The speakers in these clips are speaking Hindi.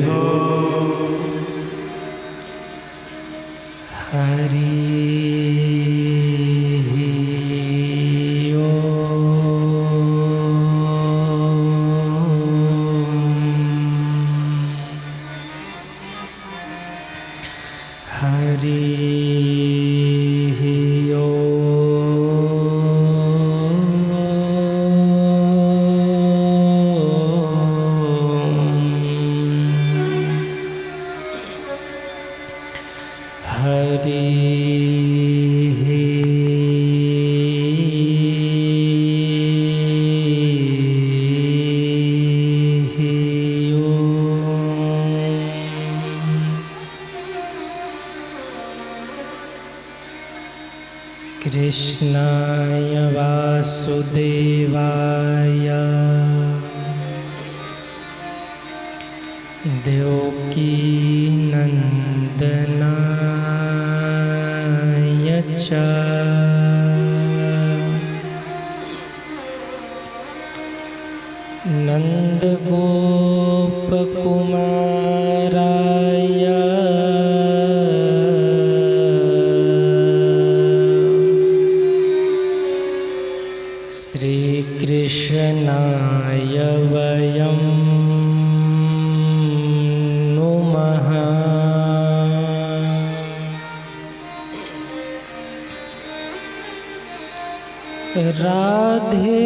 हो। हरि कृष्णाय वासुदेवाय देवकीनन्दनाय च नन्दगोपकुमाराय श्रीकृष्णाय वयं नुमः। राधे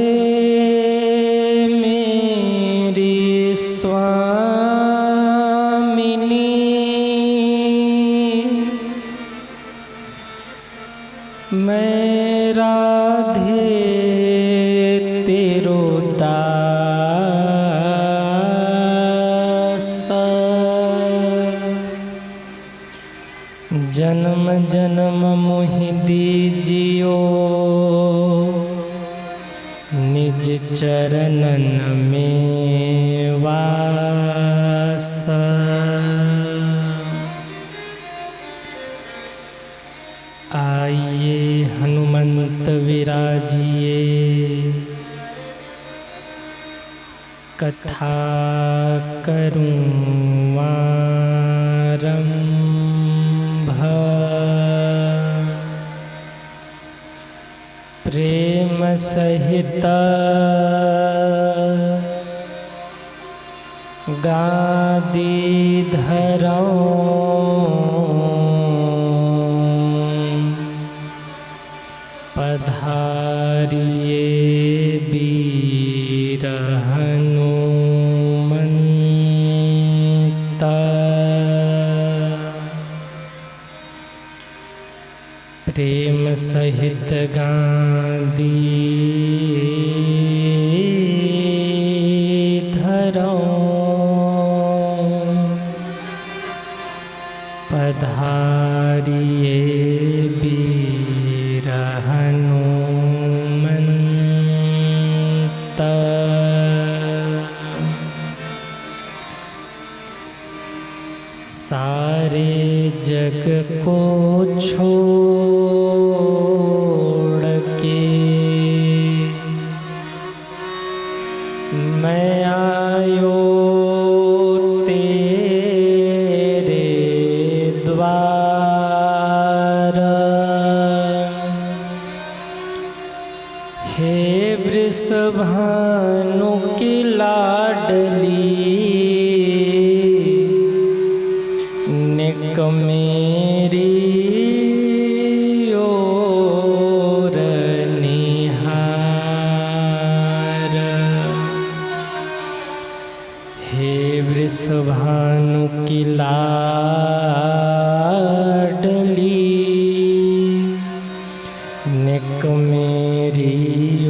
मेरी स्वामिनी, मैं राधे तेरो दास। जन्म जन्म मोहि दीजियो निज चरणन में वास। आइए हनुमंत विराजिए, कथा करूं आरंभ। प्रेम सहित गादीधरौ, पधारिए वीर हनुमंत। प्रेम सहित गादीधरौ, पधारिए वीर हनुमंत। सारे जग को छोड़ के मैं आयो तेरे द्वार। हे वृषभानु की लाडली, निक मेरी ओर निहार। हे वृषभानु की लाडली, निक मेरी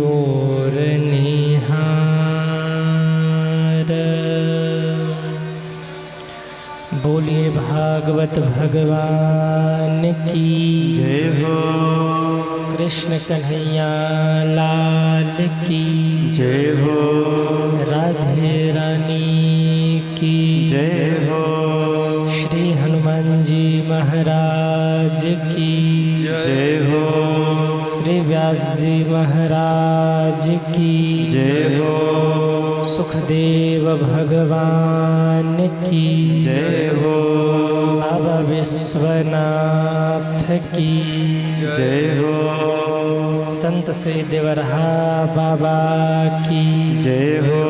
ओर निहार। बोलिए भागवत भगवान की जय हो। कृष्ण कन्हैया लाल की जय हो। राधे रानी की जय हो। श्री हनुमान जी महाराज की जय हो। श्री व्यास जी महाराज की जय हो। सुखदेव भगवान की जय हो बाबा विश्वनाथ की जय हो संत श्री देवरहा बाबा की जय हो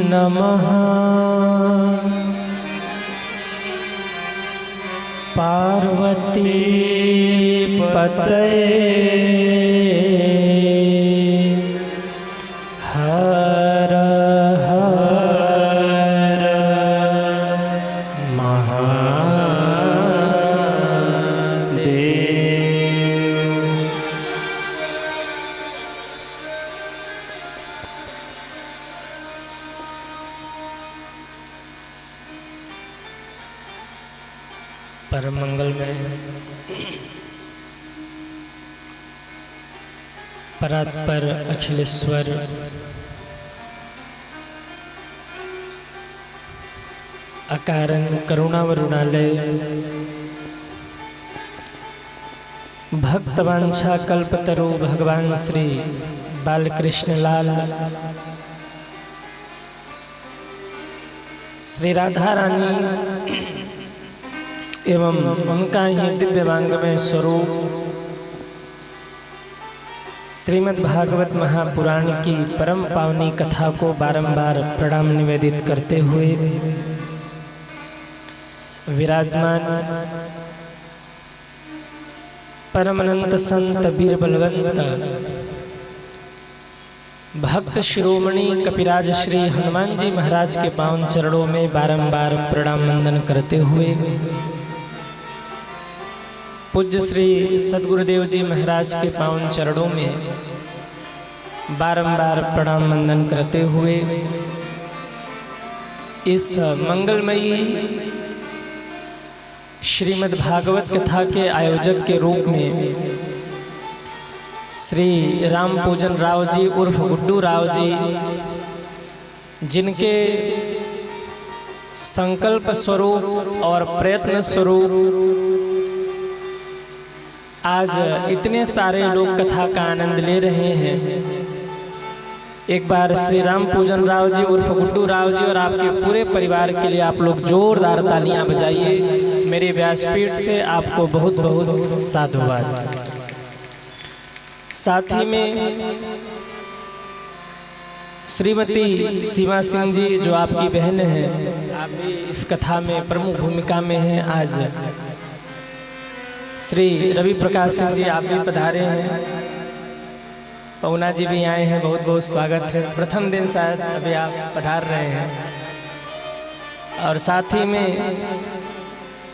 नमः पार्वती पतये हर हर महादेव। परम मंगल में परात्पर अखिलेश्वर अकारण करुणावरुणालय भक्तवांछा कल्पतरु भगवान श्री बालकृष्ण लाल श्री राधा रानी एवं उनका ही दिव्यवांगमय स्वरूप श्रीमद् भागवत महापुराण की परम पावनी कथा को बारंबार प्रणाम निवेदित करते हुए विराजमान परमानंद संत वीर बलवंत भक्त शिरोमणि कपिराज श्री हनुमान जी महाराज के पावन चरणों में बारंबार प्रणाम वंदन करते हुए पूज्य श्री सद्गुरुदेव जी महाराज के पावन चरणों में बारंबार प्रणाम वंदन करते हुए इस मंगलमयी श्रीमद् भागवत कथा के आयोजक के रूप में श्री राम पूजन राव जी उर्फ गुड्डू राव जी, जिनके संकल्प स्वरूप और प्रयत्न स्वरूप आज इतने सारे लोग कथा का आनंद ले रहे हैं। एक बार श्री राम पूजन राव जी उर्फ गुड्डू राव जी और आपके पूरे परिवार के लिए आप लोग जोरदार तालियां बजाइए। मेरे व्यासपीठ से आपको बहुत बहुत साधुवाद। साथ ही में श्रीमती सीमा सिंह जी जो आपकी बहन है, आप भी इस कथा में प्रमुख भूमिका में हैं। आज श्री रवि प्रकाश सिंह जी आप भी पधारे हैं, पौना जी भी आए हैं, बहुत बहुत स्वागत है। प्रथम दिन शायद अभी आप पधार रहे हैं। और साथ ही में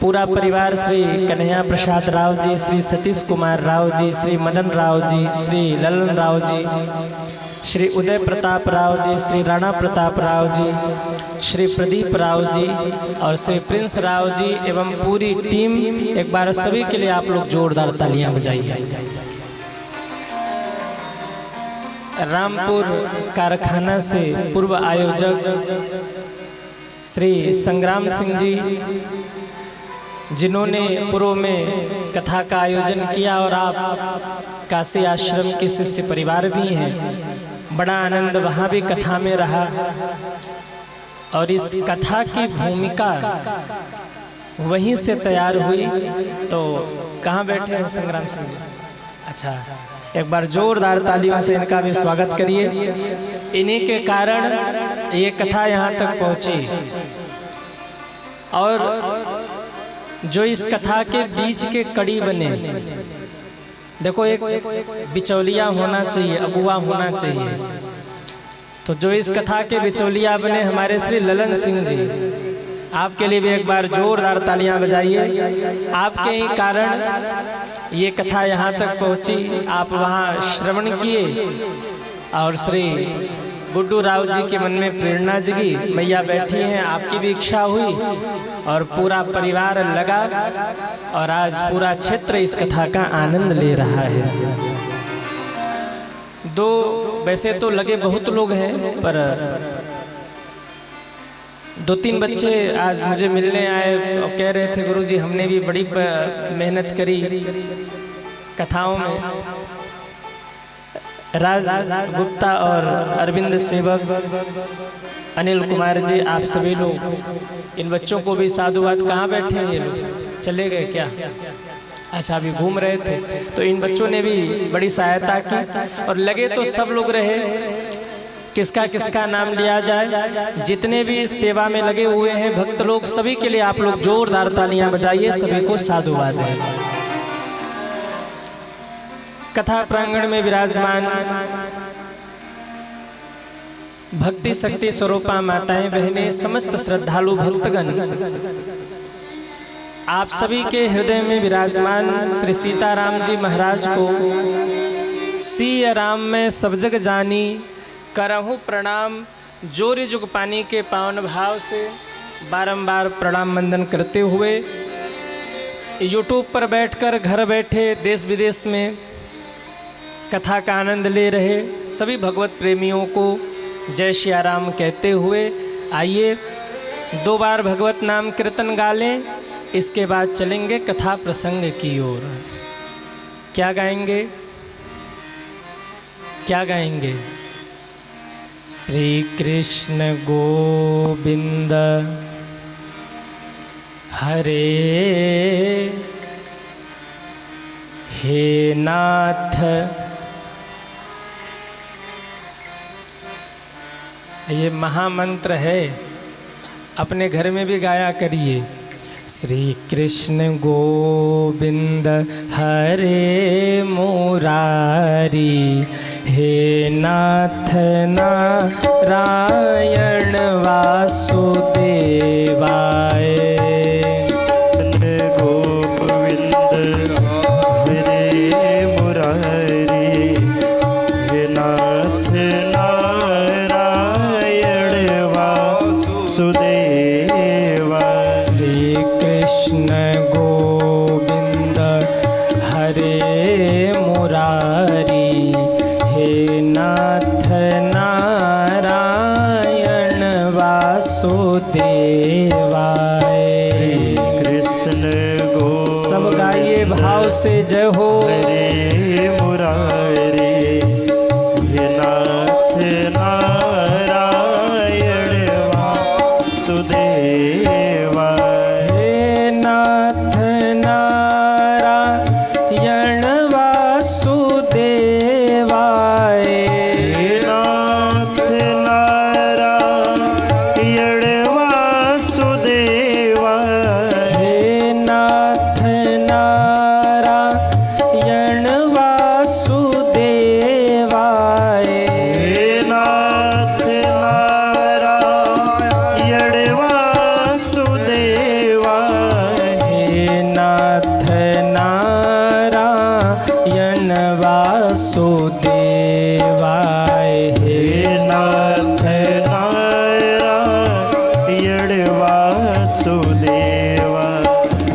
पूरा परिवार श्री कन्हैया प्रसाद राव जी, श्री सतीश कुमार राव जी, श्री मदन राव जी, श्री ललन राव जी, श्री उदय प्रताप राव जी, श्री राणा प्रताप राव जी, श्री प्रदीप राव जी और श्री प्रिंस राव जी एवं पूरी टीम, एक बार सभी के लिए आप लोग जोरदार तालियां बजाइए। रामपुर कारखाना से पूर्व आयोजक श्री संग्राम सिंह जी, जिन्होंने पूर्व में कथा का आयोजन किया और आप काशी आश्रम के शिष्य परिवार भी हैं। बड़ा आनंद वहाँ भी कथा में रहा और इस कथा की भूमिका वहीं से तैयार हुई। तो कहाँ बैठे हैं संग्राम सिंह? अच्छा, एक बार जोरदार तालियों से इनका भी स्वागत करिए। इन्हीं के कारण ये कथा यहाँ तक पहुँची और जो इस कथा के बीच के कड़ी बने। देखो, एक बिचौलिया होना चाहिए, अगुआ होना चाहिए। तो जो इस कथा के बिचौलिया बने हमारे श्री ललन सिंह जी, आपके लिए भी एक बार जोरदार तालियां बजाइए। आपके ही कारण ये कथा यहाँ तक पहुँची, आप वहाँ श्रवण किए और श्री गुड्डू राव जी के मन में प्रेरणा जगी। मैया बैठी हैं, आपकी भी इच्छा हुई और पूरा परिवार लगा और आज पूरा क्षेत्र इस कथा का आनंद ले रहा है। वैसे तो लगे बहुत लोग हैं, पर 2-3 बच्चे आज मुझे मिलने आए और कह रहे थे गुरुजी हमने भी बड़ी मेहनत करी कथाओं में। राज गुप्ता और अरविंद सेवक, अनिल कुमार जी, आप सभी लोग इन बच्चों को भी साधुवाद। कहाँ बैठे हैं ये लोग, चले गए क्या? अच्छा, अभी घूम रहे थे। तो इन बच्चों ने भी बड़ी सहायता की और लगे तो सब लोग रहे। किसका किसका नाम लिया जाए? जितने भी इस सेवा में लगे हुए हैं भक्त लोग, सभी के लिए आप लोग जोरदार तालियां बजाइए, सभी को साधुवाद है। कथा प्रांगण में विराजमान भक्ति शक्ति स्वरूपा माताएं बहनें, समस्त श्रद्धालु भक्तगण, आप सभी के हृदय में विराजमान श्री सीताराम जी महाराज को सिय राम में सब जग जानी करहूँ प्रणाम। जोरी जुग पानी के पावन भाव से बारंबार प्रणाम वंदन करते हुए यूट्यूब पर बैठकर घर बैठे देश विदेश में कथा का आनंद ले रहे सभी भगवत प्रेमियों को जय श्री राम कहते हुए आइए 2 बार भगवत नाम कीर्तन गा लें। इसके बाद चलेंगे कथा प्रसंग की ओर। क्या गाएंगे? क्या गाएंगे? श्री कृष्ण गोविंद हरे हे नाथ। ये महामंत्र है, अपने घर में भी गाया करिए। श्री कृष्ण गोविंद हरे मुरारी हे नाथ नारायण वासुदेवाय। गोविंद हरे मुरारी हे नाथ नारायण वासुदेवाय। श्री कृष्ण गोविंद हरे मुरारी हे नाथ नारायण वासुदेवाय। श्री कृष्ण गोविंद सब गाइए भाव से जय हो। हरे मुरारी हे नाथ नारायण वासुदेवाय। हे नाथ नारायण वासुदेवाय। हे नाथ नारायण वासुदेवाय। हे नाथ नारायण वासुदेवाय। हे नाथ नारायण वासुदेवाय। हे नाथ नारायण वासुदेवाय। हे नाथ नारायण वासुदेवाय।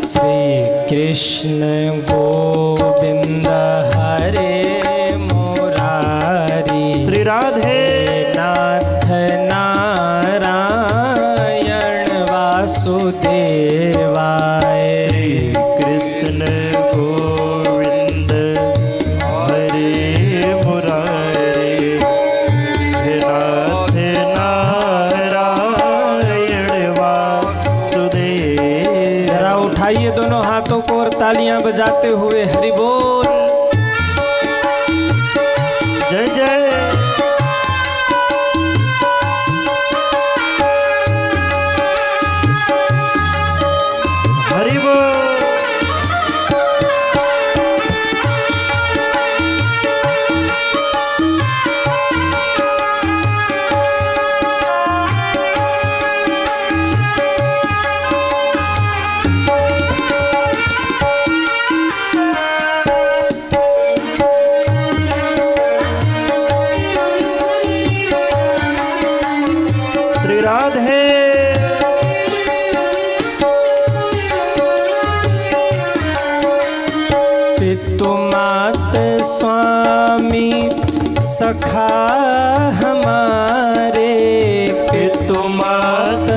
श्री कृष्ण गोविंद हरे मुरारी श्री राधे नाथ नारायण वासुदेवाय। श्री कृष्ण गोविंद हरे मुरारी हे नाथ नारायण वासुदेव। जरा उठाइए दोनों हाथों को और तालियां बजाते हुए हरि बोल। जय जय। हरि बोल। श्री राधे पितुमात स्वामी सखा हमारे। पितुमात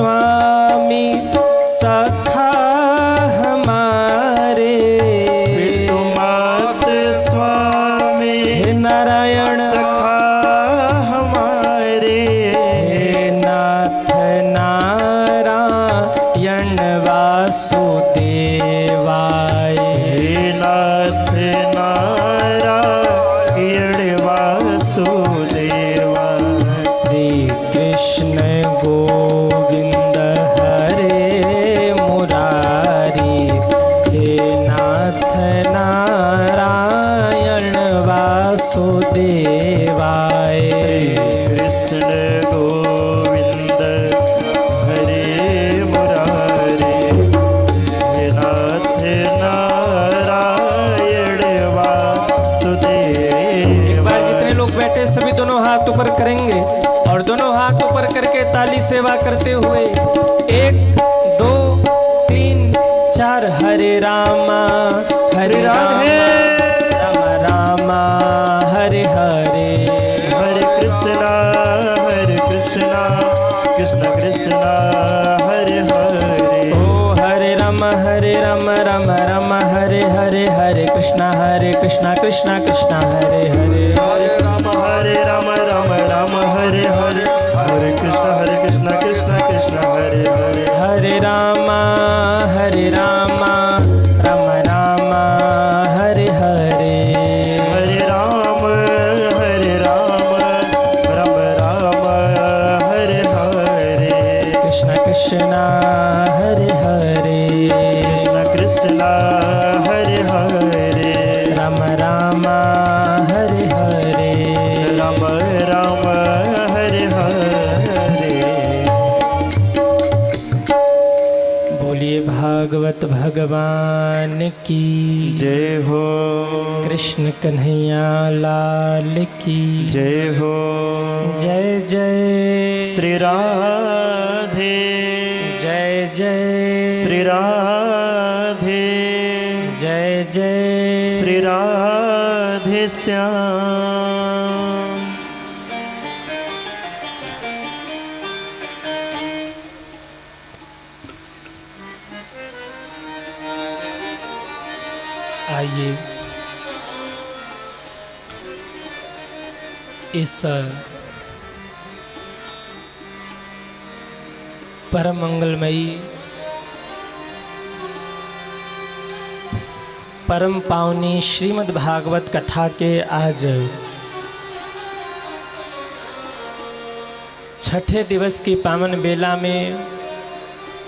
स्वामी सखा हमारे, पितुमात स्वामी हे नारायण सखा हमारे, हे नाथ नारायण वासुदेवाय, हे नाथ नारायण वासुदेवा। श्री कृष्ण गोविंद हरे मुरारी, हे नाथ नारायण वासुदेवाय। कृष्ण गोविंद हरे मुरारे, हे नाथ नारायण वासुदेव। एक बार जितने लोग बैठे सभी दोनों हाथ ऊपर करेंगे और दोनों हाथ ऊपर करके ताली सेवा करते हुए 1 2 3 4 हरे रामा हरे राधे, राम रामा हरे हरे, हरे कृष्णा कृष्ण कृष्णा हरे हरे। ओ हरे राम राम राम हरे हरे, हरे कृष्णा कृष्णा कृष्णा हरे हरे, हरे राम राम राम हरे हरे, हरे कृष्ण कृष्ण कृष्ण हरे हरे। हरे राम राम राम हरे हरे, हरे राम राम राम हरे हरे। कृष्ण कृष्ण हरे हरे, कृष्ण कृष्ण हरे हरे, राम राम हरे हरे, राम राम हरे हरे। बोलिए भागवत भगवान की जय हो, कृष्ण कन्हैया लाल की जय हो। जय जय श्री राधे, जय जय श्री राधे, जय जय श्री राधे श्याम। आइए इस परम मंगलमयी परम पावनी श्रीमद् भागवत कथा के आज छठे दिवस की पावन बेला में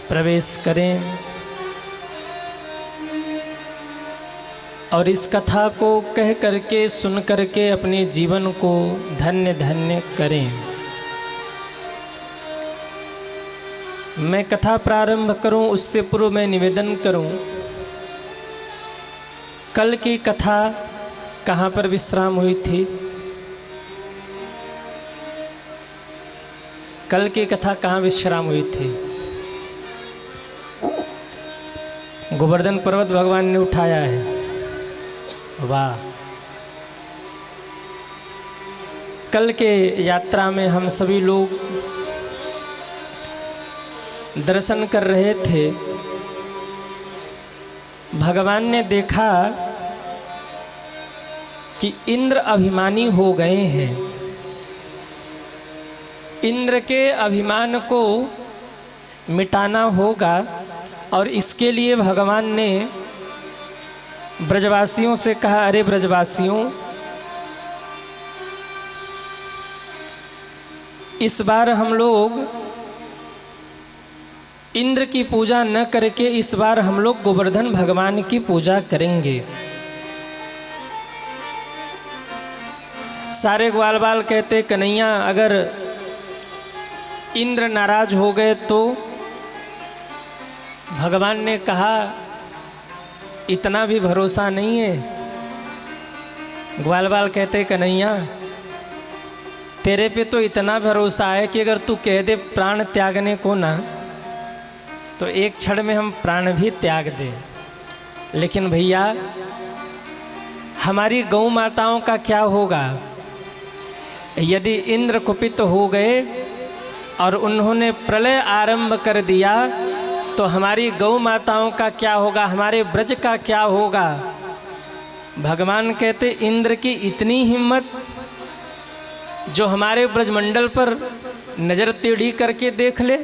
प्रवेश करें और इस कथा को कह करके सुन करके अपने जीवन को धन्य धन्य करें। मैं कथा प्रारंभ करूं उससे पूर्व मैं निवेदन करूं, कल की कथा कहाँ पर विश्राम हुई थी? कल की कथा कहाँ विश्राम हुई थी? गोवर्धन पर्वत भगवान ने उठाया है। वाह! कल के यात्रा में हम सभी लोग दर्शन कर रहे थे। भगवान ने देखा कि इंद्र अभिमानी हो गए हैं। इंद्र के अभिमान को मिटाना होगा और इसके लिए भगवान ने ब्रजवासियों से कहा, अरे ब्रजवासियों, इस बार हम लोग इंद्र की पूजा न करके इस बार हम लोग गोवर्धन भगवान की पूजा करेंगे। सारे ग्वाल बाल कहते, कन्हैया अगर इंद्र नाराज हो गए तो? भगवान ने कहा, इतना भी भरोसा नहीं है। ग्वाल बाल कहते, कन्हैया तेरे पे तो इतना भरोसा है कि अगर तू कह दे प्राण त्यागने को ना, तो एक क्षण में हम प्राण भी त्याग दें। लेकिन भैया हमारी गौ माताओं का क्या होगा? यदि इंद्र कुपित हो गए और उन्होंने प्रलय आरंभ कर दिया, तो हमारी गौ माताओं का क्या होगा, हमारे ब्रज का क्या होगा। भगवान कहते इंद्र की इतनी हिम्मत जो हमारे ब्रजमंडल पर नज़र टेढ़ी करके देख ले,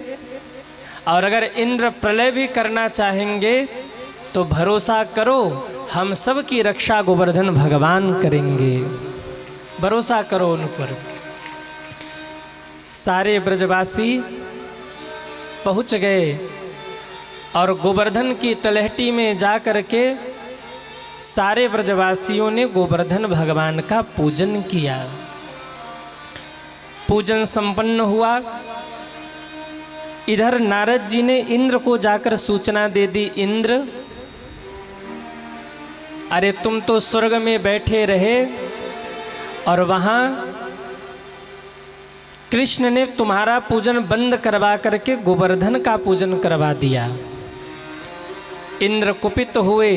और अगर इंद्र प्रलय भी करना चाहेंगे तो भरोसा करो हम सब की रक्षा गोवर्धन भगवान करेंगे, भरोसा करो उन पर। सारे ब्रजवासी पहुँच गए और गोवर्धन की तलहटी में जा कर के सारे ब्रजवासियों ने गोवर्धन भगवान का पूजन किया। पूजन संपन्न हुआ। इधर नारद जी ने इंद्र को जाकर सूचना दे दी, इंद्र अरे तुम तो स्वर्ग में बैठे रहे और वहाँ कृष्ण ने तुम्हारा पूजन बंद करवा करके गोवर्धन का पूजन करवा दिया। इंद्र कुपित हुए।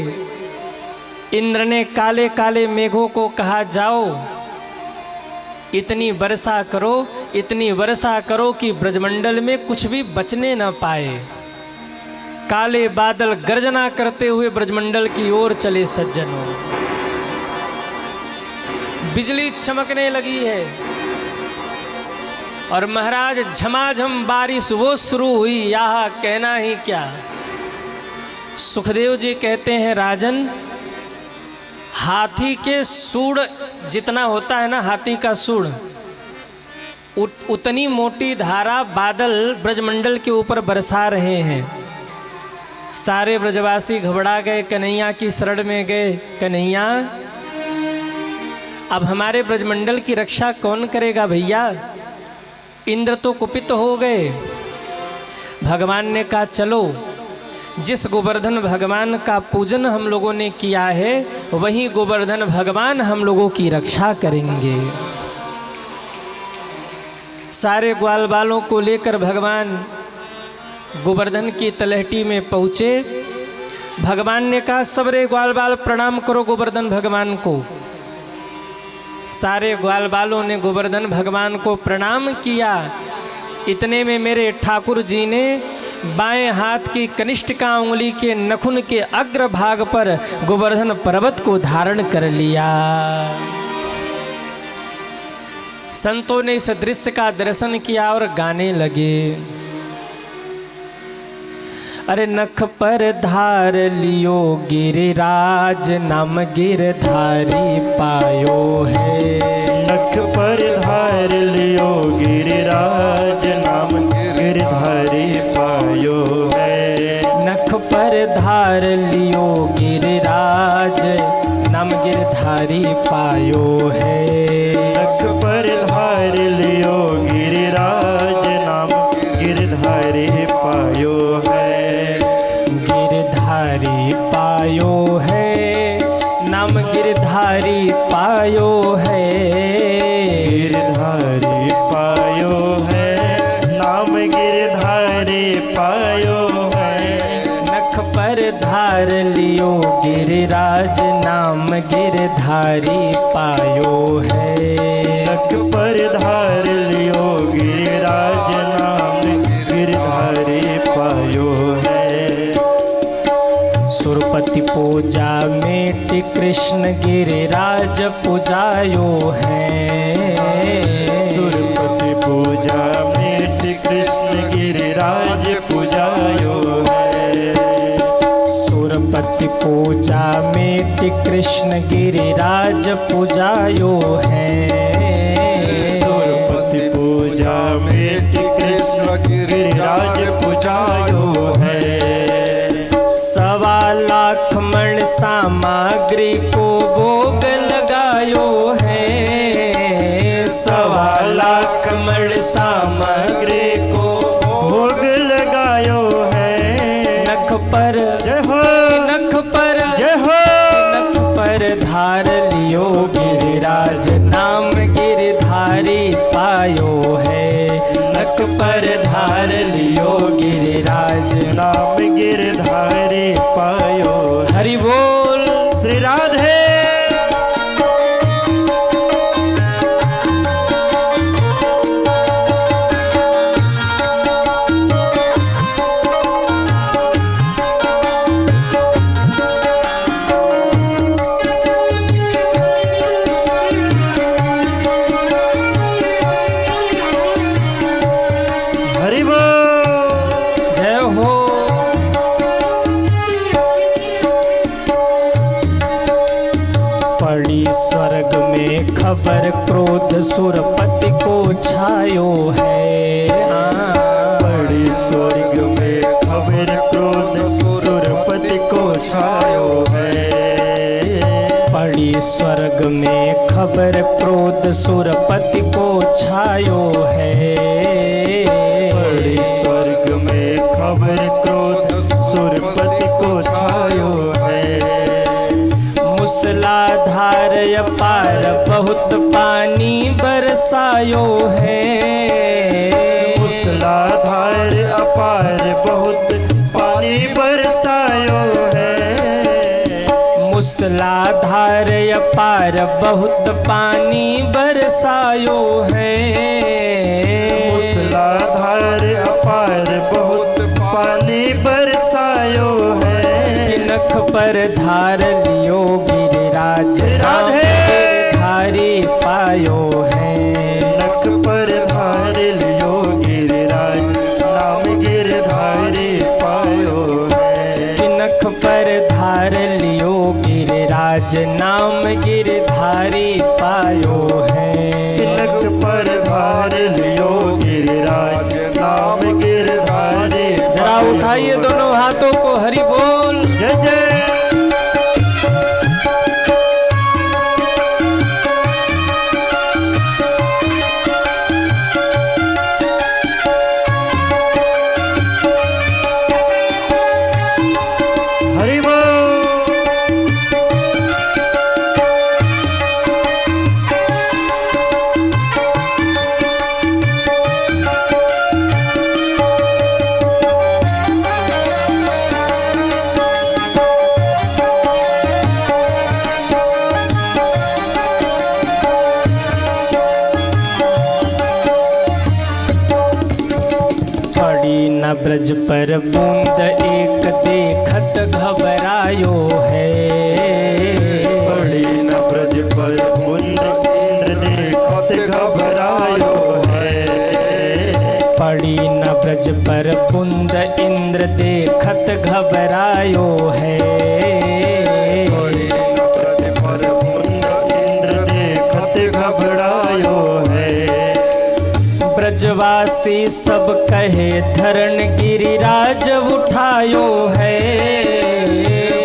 इंद्र ने काले काले मेघों को कहा जाओ इतनी वर्षा करो, इतनी वर्षा करो कि ब्रजमंडल में कुछ भी बचने न पाए। काले बादल गर्जना करते हुए ब्रजमंडल की ओर चले सज्जनों। बिजली चमकने लगी है और महाराज झमाझम बारिश वो शुरू हुई, यह कहना ही क्या। सुखदेव जी कहते हैं राजन, हाथी के सूंड जितना होता है ना, हाथी का सूंड, उतनी मोटी धारा बादल ब्रजमंडल के ऊपर बरसा रहे हैं। सारे ब्रजवासी घबरा गए, कन्हैया की शरण में गए। कन्हैया अब हमारे ब्रजमंडल की रक्षा कौन करेगा भैया, इंद्र तो कुपित हो गए। भगवान ने कहा चलो जिस गोवर्धन भगवान का पूजन हम लोगों ने किया है वही गोवर्धन भगवान हम लोगों की रक्षा करेंगे। सारे ग्वाल बालों को लेकर भगवान गोवर्धन की तलहटी में पहुँचे। भगवान ने कहा सबरे ग्वाल बाल प्रणाम करो गोवर्धन भगवान को। सारे ग्वाल बालों ने गोवर्धन भगवान को प्रणाम किया। इतने में मेरे ठाकुर जी ने बाएं हाथ की कनिष्ठिका उंगली के नखुन के अग्र भाग पर गोवर्धन पर्वत को धारण कर लिया। संतों ने इस दृश्य का दर्शन किया और गाने लगे। अरे नख पर धार लियो गिरिराज, नाम गिरधारी पायो है। नख पर धार लियो गिरिराज, नाम गिरधारी पायो है। नख पर धार लियो गिरिराज, नाम गिरधारी पायो है। नख पर धार लियो गिरिराज, नाम गिरधारी पायो है। गिरधारी पायो है, नाम गिरधारी पायो है। गिरधारी पायो है, नाम गिरधारी पायो है। नख पर धार लियो गिरिराज, नाम गिरधारी पायो है। नख पर धार लियो गिरिराज, नाम गिरधारी पायो है। सुरपति पूजा मेट कृष्ण गिरिराज पूजायो है। सुरपति पूजा मेट कृष्ण गिरिराज पूजायो है। सुरपति पूजा मेट कृष्ण गिरिराज पूजायो है। सुरपति पूजा मेट कृष्ण गिरिराज पूजायो है। 1.25 लाख मण सामग्री को भोग लगायो है। 1.25 लाख मण सामग्री को भोग लगायो है। नख पर जय हो, नख पर जय हो। नख पर धार लियो गिरिराज, नाम गिरधारी पायो है। नख पर धार लियो गिरिराज, में खबर क्रोध सुरपति को छायो है। पड़ी स्वर्ग में खबर क्रोध सुरपति को छायो है। पड़ी स्वर्ग में खबर क्रोध सुरपति को छायो है। पड़ी स्वर्ग में खबर क्रोध सुरपति को छायो है। मूसलाधार अपार बहुत पानी बरसायो है। मूसलाधार अपार बहुत पानी बरसायो है। मूसलाधार अपार बहुत पानी बरसायो है। मूसलाधार अपार बहुत पानी बरसायो है। कि नख पर धार लियो गिरिराज राधे धारी पायो है। नख पर धार लियो गिरिराज नाम गिरधारी पायो है। कि नख पर धार लियो गिरिराज नाम गिरधारी पायो है। नख पर धार लियो गिरिराज नाम गिरधारी। जरा उठाइए दोनों हाथों को, हरि बोल जय जय। हरि बोल। पड़ी न ब्रज पर बूंद एक देखत घबरायो है। पड़ी न ब्रज पर बूंद इंद्र देखत घबरायो है। पड़ी न ब्रज पर बूंद इंद्र देखत घबरायो है। पड़ी न ब्रज पर बूंद इंद्र देखत घबरायो है। ब्रजवासी सब कहे धरण गिरिराज उठायो है।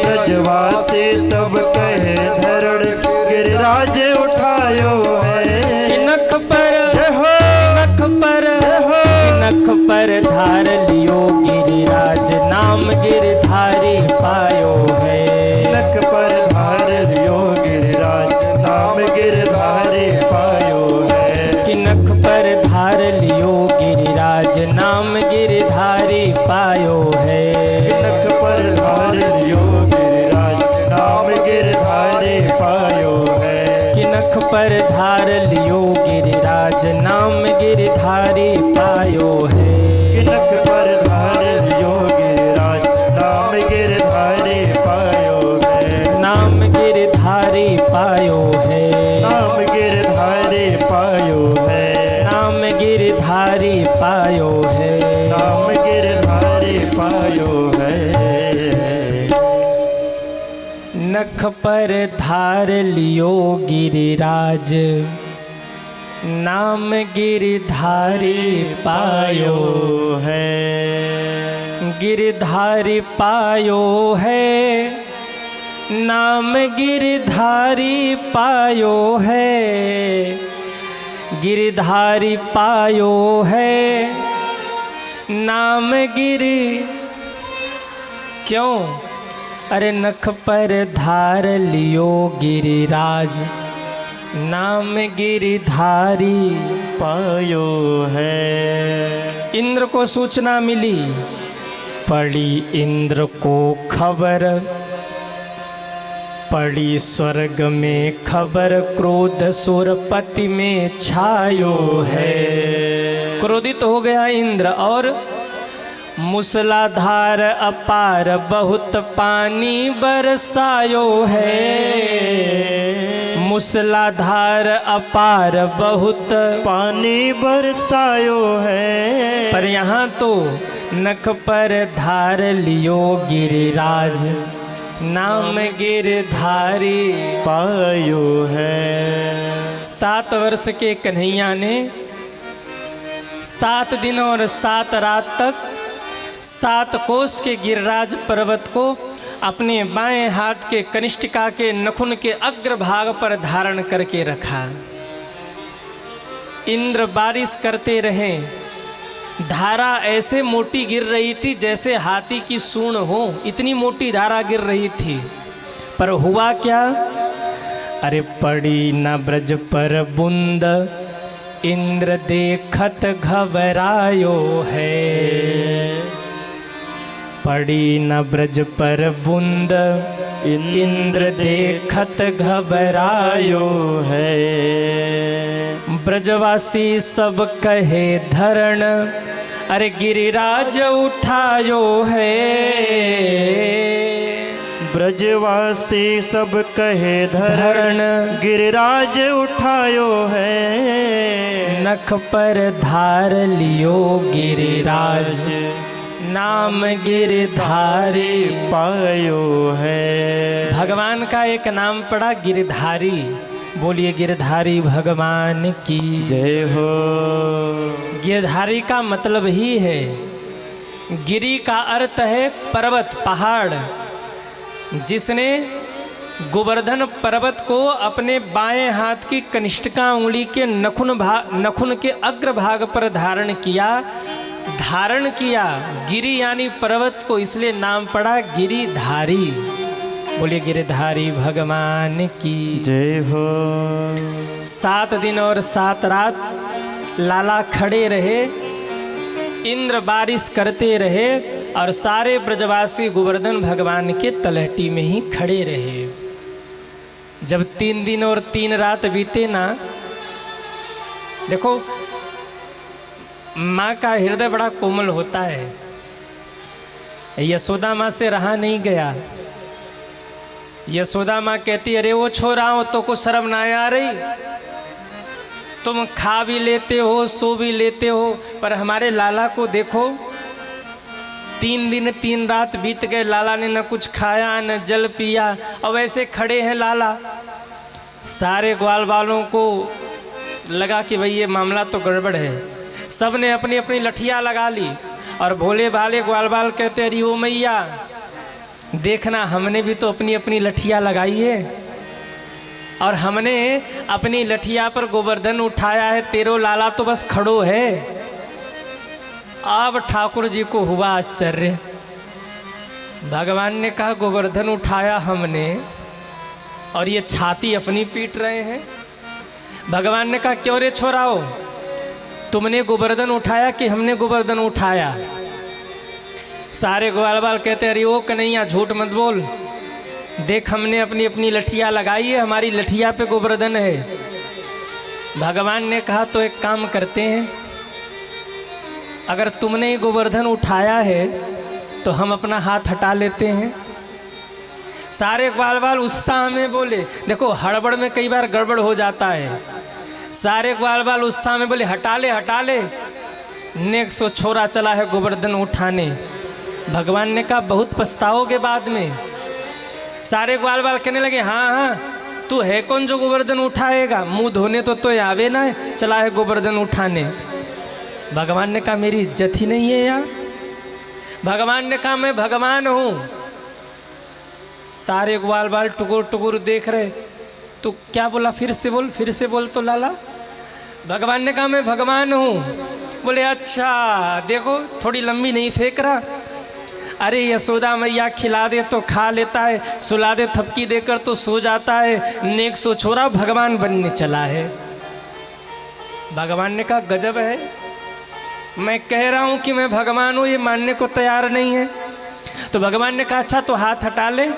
ब्रजवासी सब कहे धरण गिरिराज उठायो है। कि नख पर नख पर नख पर धार लियो गिरिराज नाम गिरधारी पायो है। नख पर धार लियो गिरिराज नाम गिरधारी पायो है। कि नख पर धार लियो गिरिराज नाम गिरधारी पायो है। नख पर धार लियो गिरिराज नाम गिरधारी पायो है। कि नख पर धार लियो गिरिराज नाम गिरधारी पायो है। नख पर धार लियो गिरिराज नाम गिरधारी पायो है। नाम गिरधारी पायो है। नाम गिरधारी पायो है। नाम गिरधारी पायो है। नाम गिरधारी पायो है। नख पर धार लियो गिरिराज नाम गिरधारी पायो है। गिरधारी पायो है। नाम गिरधारी पायो है। गिरधारी पायो है। नाम गिरि क्यों? अरे नख पर धार लियो गिरिराज नाम गिरधारी पायो है। इंद्र को सूचना मिली, पड़ी इंद्र को खबर, पड़ी स्वर्ग में खबर क्रोध सुरपति में छायो है। क्रोधित हो गया इंद्र और मूसलाधार अपार बहुत पानी बरसायो है। मूसलाधार अपार बहुत पानी बरसायो है। पर यहाँ तो नख पर धार लियो गिरिराज नाम गिरधारी पायो है। 7 वर्ष के कन्हैया ने 7 दिन और 7 रात तक 7 कोस के गिरिराज पर्वत को अपने बाएं हाथ के कनिष्ठिका के नखुन के अग्रभाग पर धारण करके रखा। इंद्र बारिश करते रहे। धारा ऐसे मोटी गिर रही थी जैसे हाथी की सूंड हो, इतनी मोटी धारा गिर रही थी। पर हुआ क्या? अरे पड़ी न ब्रज पर बूंद, इंद्र देखत घबरायो है। पड़ी न ब्रज पर बूंद, इंद्र देखत घबरायो है। ब्रजवासी सब कहे धरण, अरे गिरिराज उठायो है। ब्रजवासी सब कहे धरण, गिरिराज उठायो है। नख पर धार लियो गिरिराज, नाम गिरधारी पायो है। भगवान का एक नाम पड़ा गिरधारी। बोलिए गिरधारी भगवान की जय हो। गिरधारी का मतलब ही है, गिरी का अर्थ है पर्वत, पहाड़। जिसने गोवर्धन पर्वत को अपने बाएं हाथ की कनिष्ठिका उंगली के नखुन के अग्रभाग पर धारण किया। गिरी यानी पर्वत को, इसलिए नाम पड़ा गिरिधारी। बोलिए गिरिधारी भगवान की जय हो। 7 दिन और 7 रात लाला खड़े रहे, इंद्र बारिश करते रहे और सारे ब्रजवासी गोवर्धन भगवान के तलहटी में ही खड़े रहे। जब 3 दिन और 3 रात बीते ना, देखो माँ का हृदय बड़ा कोमल होता है। यशोदा माँ से रहा नहीं गया। यशोदा माँ कहती, अरे वो छोरा हो तो कुछ शर्म ना आ रही? तुम खा भी लेते हो, सो भी लेते हो, पर हमारे लाला को देखो, 3 दिन 3 रात बीत गए, लाला ने न कुछ खाया न जल पिया, और वैसे खड़े हैं लाला। सारे ग्वाल वालों को लगा कि भाई ये मामला तो गड़बड़ है। सब ने अपनी अपनी लठियाँ लगा ली और भोले भाले ग्वाल बाल कहते, अरे ओ मैया देखना, हमने भी तो अपनी अपनी लठियाँ लगाई है और हमने अपनी लठिया पर गोवर्धन उठाया है, तेरो लाला तो बस खड़ो है। अब ठाकुर जी को हुआ आश्चर्य। भगवान ने कहा गोवर्धन उठाया हमने और ये छाती अपनी पीट रहे हैं। भगवान ने कहा क्यों रे छोराओ, तुमने गोवर्धन उठाया कि हमने गोवर्धन उठाया? सारे ग्वाल बाल कहते, अरे ओ कन्हैया झूठ मत बोल, देख हमने अपनी अपनी लठिया लगाई है, हमारी लठिया पे गोवर्धन है। भगवान ने कहा तो एक काम करते हैं, अगर तुमने ये गोवर्धन उठाया है तो हम अपना हाथ हटा लेते हैं। सारे ग्वाल बाल उत्साह में बोले, देखो हड़बड़ में कई बार गड़बड़ हो जाता है। सारे ग्वाल बाल उत्साह में बोले हटा ले हटा ले। नेक सो छोरा चला है गोवर्धन उठाने। भगवान ने कहा बहुत पछताओगे बाद में। सारे ग्वाल बाल कहने लगे हाँ हाँ, तू है कौन जो गोवर्धन उठाएगा? मुंह धोने तो आवे ना है, चला है गोवर्धन उठाने। भगवान ने कहा मेरी इज्जत ही नहीं है यार। भगवान ने कहा मैं भगवान हूँ। सारे ग्वाल बाल टुकुर टुकुर देख रहे, तू क्या बोला? फिर से बोल तो लाला। भगवान ने कहा मैं भगवान हूँ। बोले अच्छा देखो थोड़ी लंबी नहीं फेंक रहा। अरे यशोदा मैया खिला दे तो खा लेता है, सुला दे थपकी देकर तो सो जाता है, नेक सो छोरा भगवान बनने चला है। भगवान ने कहा गजब है, मैं कह रहा हूँ कि मैं भगवान हूँ, ये मानने को तैयार नहीं है। तो भगवान ने कहा अच्छा तो हाथ हटा ले।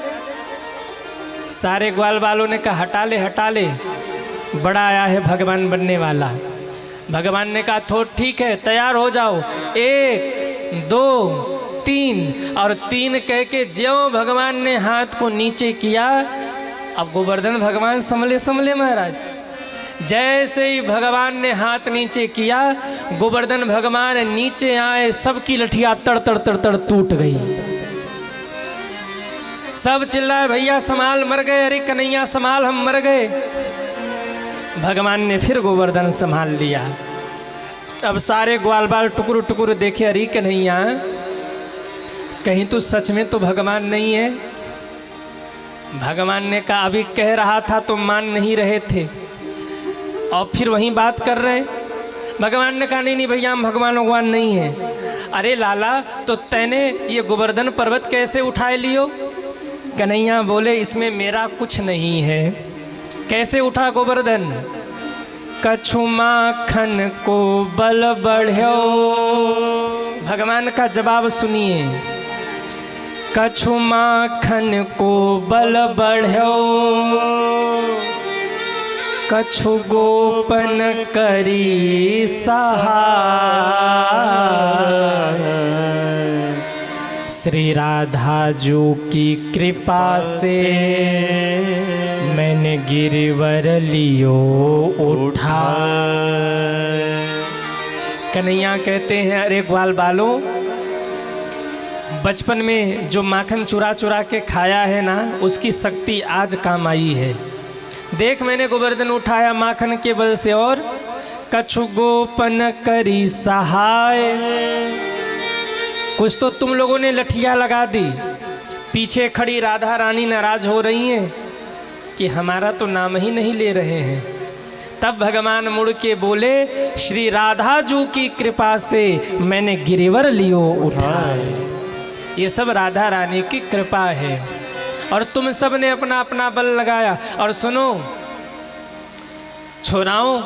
सारे ग्वाल वालों ने कहा हटा ले, बड़ा आया है भगवान बनने वाला। भगवान ने कहा तो ठीक है तैयार हो जाओ, 1 2 3। और 3 कह के ज्यों भगवान ने हाथ को नीचे किया, अब गोवर्धन भगवान संभले महाराज। जैसे ही भगवान ने हाथ नीचे किया, गोवर्धन भगवान नीचे आए, सबकी लठिया तड़ तड़ तड़ तड़ टूट गई। सब चिल्लाए भैया संभाल, मर गए, अरे कन्हैया संभाल हम मर गए। भगवान ने फिर गोवर्धन संभाल लिया। अब सारे ग्वाल बाल टुकुर टुकुर देखे, अरे कन्हैया कहीं तो सच में तो भगवान नहीं है। भगवान ने कहा अभी कह रहा था तो मान नहीं रहे थे और फिर वहीं बात कर रहे। भगवान ने कहा नहीं नहीं भैया हम भगवान नहीं है। अरे लाला तो तैने ये गोवर्धन पर्वत कैसे उठाए लियो? कन्हैया बोले इसमें मेरा कुछ नहीं है। कैसे उठा गोवर्धन? कछु माखन को बल बढ़्यो। भगवान का जवाब सुनिए। कछु माखन को बल बढ़्यो, कछु गोपन करी सहाय। श्री राधा जू की कृपा से मैंने गिरिवर लियो उठा। कन्हैया कहते हैं अरे ग्वाल बालों, बचपन में जो माखन चुरा चुरा के खाया है ना, उसकी शक्ति आज काम आई है। देख मैंने गोवर्धन उठाया माखन के बल से, और कछु गोपन करी सहाय। कुछ तो तुम लोगों ने लठिया लगा दी। पीछे खड़ी राधा रानी नाराज हो रही हैं कि हमारा तो नाम ही नहीं ले रहे हैं। तब भगवान मुड़ के बोले श्री राधा जू की कृपा से मैंने गिरिवर लियो उठाए। ये सब राधा रानी की कृपा है और तुम सब ने अपना अपना बल लगाया। और सुनो छोराओं,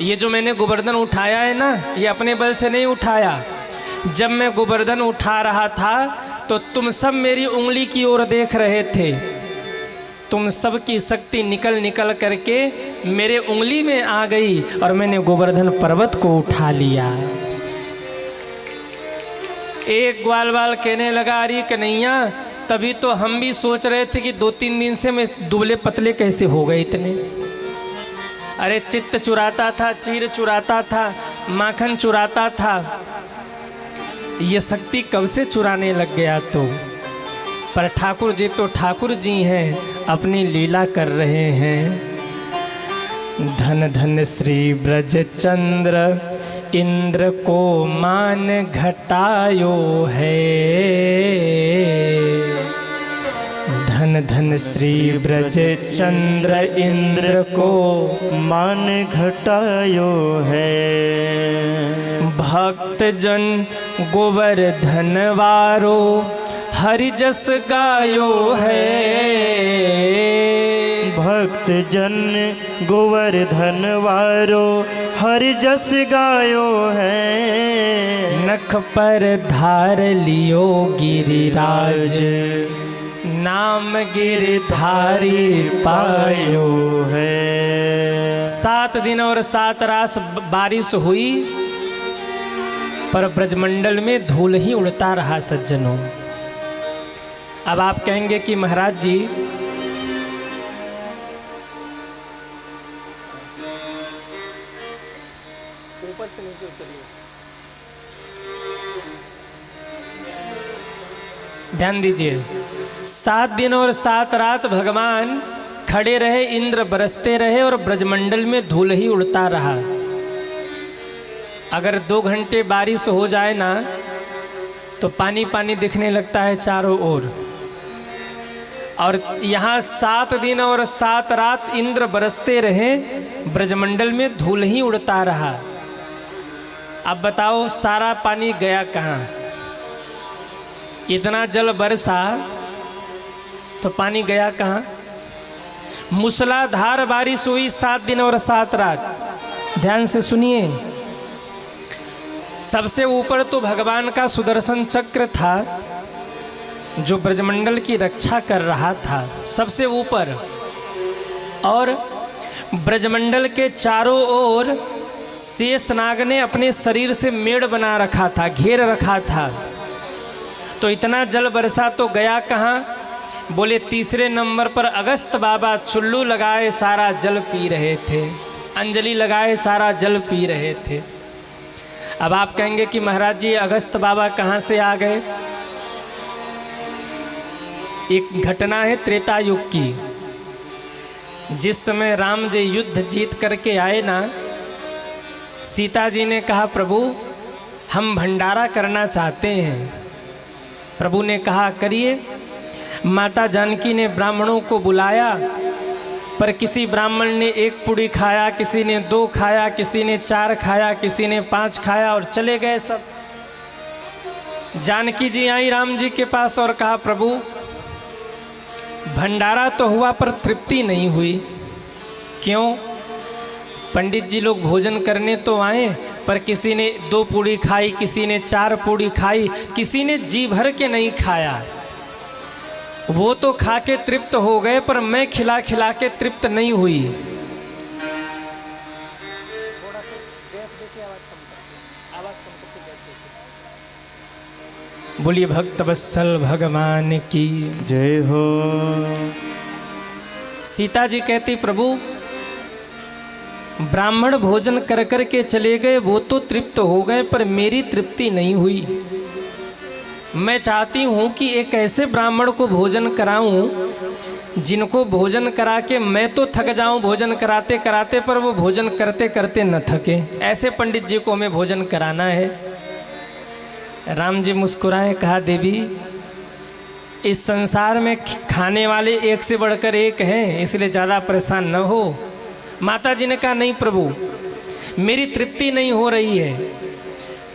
ये जो मैंने गोवर्धन उठाया है ना, ये अपने बल से नहीं उठाया। जब मैं गोवर्धन उठा रहा था तो तुम सब मेरी उंगली की ओर देख रहे थे। तुम सब की शक्ति निकल निकल करके मेरे उंगली में आ गई और मैंने गोवर्धन पर्वत को उठा लिया। एक ग्वाल बाल कहने लगा अरे कन्हैया तभी तो हम भी सोच रहे थे कि 2-3 दिन से मैं दुबले पतले कैसे हो गए इतने। अरे चित्त चुराता था, चीर चुराता था, माखन चुराता था, ये शक्ति कब से चुराने लग गया तो। पर ठाकुर जी तो ठाकुर जी हैं, अपनी लीला कर रहे हैं। धन धन श्री ब्रज चंद्र इंद्र को मान घटायो है। धन धन श्री ब्रज चंद्र इंद्र को मान घटायो है। भक्त जन गोवर्धन वारो हरि जस गायो है। भक्त जन गोवर्धन वारो हरि जस गायो है। नख पर धार लियो गिरिराज नाम गिरधारी पायो है। 7 दिन और 7 रात बारिश हुई पर ब्रजमंडल में धूल ही उड़ता रहा सज्जनों। अब आप कहेंगे कि महाराज जी ऊपर से नीचे उतरिए, ध्यान दीजिए। 7 दिन और 7 रात भगवान खड़े रहे, इंद्र बरसते रहे और ब्रजमंडल में धूल ही उड़ता रहा। अगर 2 घंटे बारिश हो जाए ना तो पानी पानी दिखने लगता है चारों ओर। और यहाँ 7 दिन और 7 रात इंद्र बरसते रहे, ब्रजमंडल में धूल ही उड़ता रहा। अब बताओ सारा पानी गया कहाँ? इतना जल बरसा तो पानी गया कहाँ? मूसलाधार बारिश हुई 7 दिन और 7 रात। ध्यान से सुनिए। सबसे ऊपर तो भगवान का सुदर्शन चक्र था जो ब्रजमंडल की रक्षा कर रहा था, सबसे ऊपर। और ब्रजमंडल के चारों ओर शेषनाग ने अपने शरीर से मेड़ बना रखा था, घेर रखा था। तो इतना जल बरसा तो गया कहाँ? बोले तीसरे नंबर पर अगस्त बाबा चुल्लू लगाए सारा जल पी रहे थे, अंजलि लगाए सारा जल पी रहे थे। अब आप कहेंगे कि महाराज जी अगस्त बाबा कहाँ से आ गए? एक घटना है त्रेता युग की। जिस समय राम जी युद्ध जीत करके आए ना, सीता जी ने कहा प्रभु हम भंडारा करना चाहते हैं। प्रभु ने कहा करिए। माता जानकी ने ब्राह्मणों को बुलाया, पर किसी ब्राह्मण ने 1 पूड़ी खाया, किसी ने 2 खाया, किसी ने 4 खाया, किसी ने 5 खाया और चले गए सब। जानकी जी आई राम जी के पास और कहा प्रभु भंडारा तो हुआ पर तृप्ति नहीं हुई। क्यों? पंडित जी लोग भोजन करने तो आए, पर किसी ने 2 पूड़ी खाई, किसी ने 4 पूड़ी खाई, किसी ने जी भर के नहीं खाया। वो तो खा के तृप्त हो गए, पर मैं खिला खिला के तृप्त नहीं हुई। बोलिए भक्त वत्सल भगवान की जय हो। सीता जी कहती प्रभु ब्राह्मण भोजन कर कर के चले गए, वो तो तृप्त हो गए, पर मेरी तृप्ति नहीं हुई। मैं चाहती हूँ कि एक ऐसे ब्राह्मण को भोजन कराऊं जिनको भोजन करा के मैं तो थक जाऊं भोजन कराते कराते, पर वो भोजन करते करते न थके। ऐसे पंडित जी को हमें भोजन कराना है। राम जी मुस्कुराए, कहा देवी इस संसार में खाने वाले एक से बढ़कर एक हैं, इसलिए ज़्यादा परेशान न हो। माता जी ने कहा नहीं प्रभु मेरी तृप्ति नहीं हो रही है,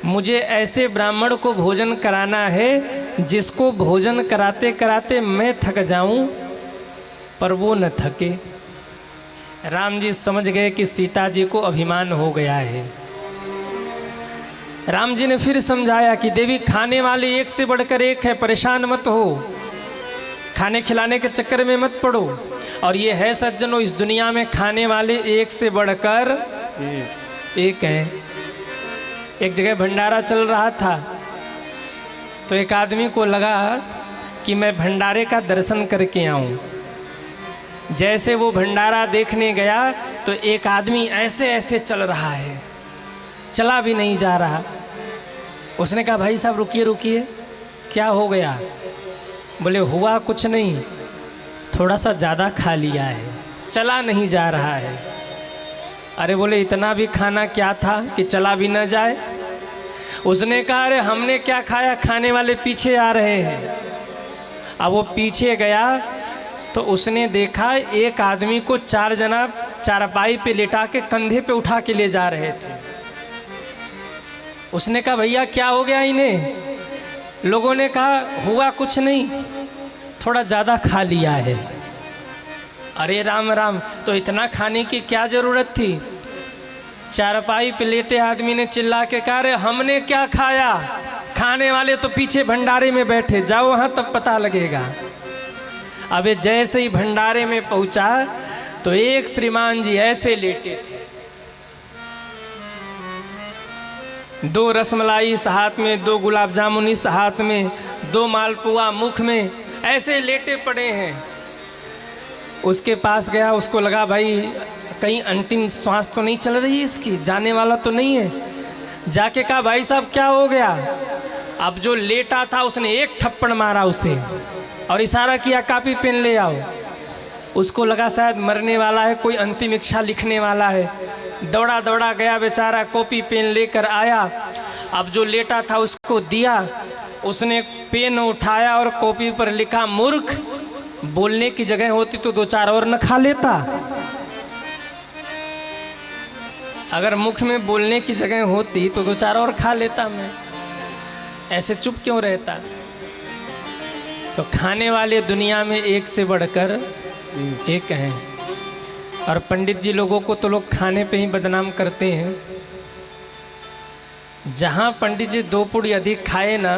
मुझे ऐसे ब्राह्मण को भोजन कराना है जिसको भोजन कराते कराते मैं थक जाऊं पर वो न थके। राम जी समझ गए कि सीता जी को अभिमान हो गया है। राम जी ने फिर समझाया कि देवी खाने वाले एक से बढ़कर एक है, परेशान मत हो, खाने खिलाने के चक्कर में मत पड़ो। और ये है सज्जनों, इस दुनिया में खाने वाले एक से बढ़कर एक हैं। एक जगह भंडारा चल रहा था, तो एक आदमी को लगा कि मैं भंडारे का दर्शन करके आऊं। जैसे वो भंडारा देखने गया तो एक आदमी ऐसे ऐसे चल रहा है, चला भी नहीं जा रहा। उसने कहा भाई साहब रुकिए रुकिए, क्या हो गया? बोले हुआ कुछ नहीं, थोड़ा सा ज़्यादा खा लिया है, चला नहीं जा रहा है। अरे बोले इतना भी खाना क्या था कि चला भी न जाए? उसने कहा अरे हमने क्या खाया, खाने वाले पीछे आ रहे हैं। अब वो पीछे गया तो उसने देखा एक आदमी को 4 जना चारपाई पे लेटा के कंधे पे उठा के ले जा रहे थे। उसने कहा भैया क्या हो गया इन्हें? लोगों ने कहा हुआ कुछ नहीं, थोड़ा ज़्यादा खा लिया है। अरे राम राम, तो इतना खाने की क्या ज़रूरत थी? चारपाई पे लेटे आदमी ने चिल्ला के कहा अरे हमने क्या खाया, खाने वाले तो पीछे भंडारे में बैठे, जाओ वहाँ तब पता लगेगा। अबे जैसे ही भंडारे में पहुँचा तो एक श्रीमान जी ऐसे लेटे थे, 2 रसमलाई इस हाथ में, 2 गुलाब जामुन इस हाथ में, 2 मालपुआ मुख में, ऐसे लेटे पड़े हैं। उसके पास गया, उसको लगा भाई कहीं अंतिम श्वास तो नहीं चल रही है इसकी, जाने वाला तो नहीं है। जाके कहा भाई साहब क्या हो गया? अब जो लेटा था उसने एक थप्पड़ मारा उसे और इशारा किया कॉपी पेन ले आओ। उसको लगा शायद मरने वाला है, कोई अंतिम इच्छा लिखने वाला है। दौड़ा दौड़ा गया बेचारा, कॉपी पेन लेकर आया। अब जो लेटा था उसको दिया, उसने पेन उठाया और कॉपी पर लिखा मूर्ख, बोलने की जगह होती तो 2-4 और न खा लेता। अगर मुख में बोलने की जगह होती तो 2-4 और खा लेता, मैं ऐसे चुप क्यों रहता? तो खाने वाले दुनिया में एक से बढ़कर एक हैं। और पंडित जी लोगों को तो लोग खाने पे ही बदनाम करते हैं। जहाँ पंडित जी 2 पूड़ी अधिक खाए ना,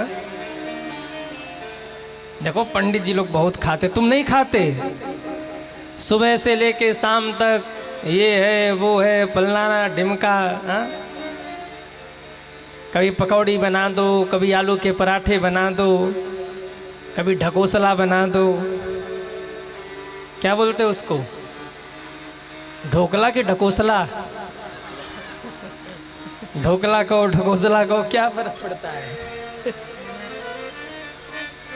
देखो पंडित जी लोग बहुत खाते, तुम नहीं खाते। सुबह से लेके शाम तक ये है वो है फलाना ढिमका, कभी पकौड़ी बना दो, कभी आलू के पराठे बना दो, कभी ढकोसला बना दो, क्या बोलते उसको, ढोकला के ढकोसला, ढोकला को ढकोसला को क्या फर्क पड़ता है?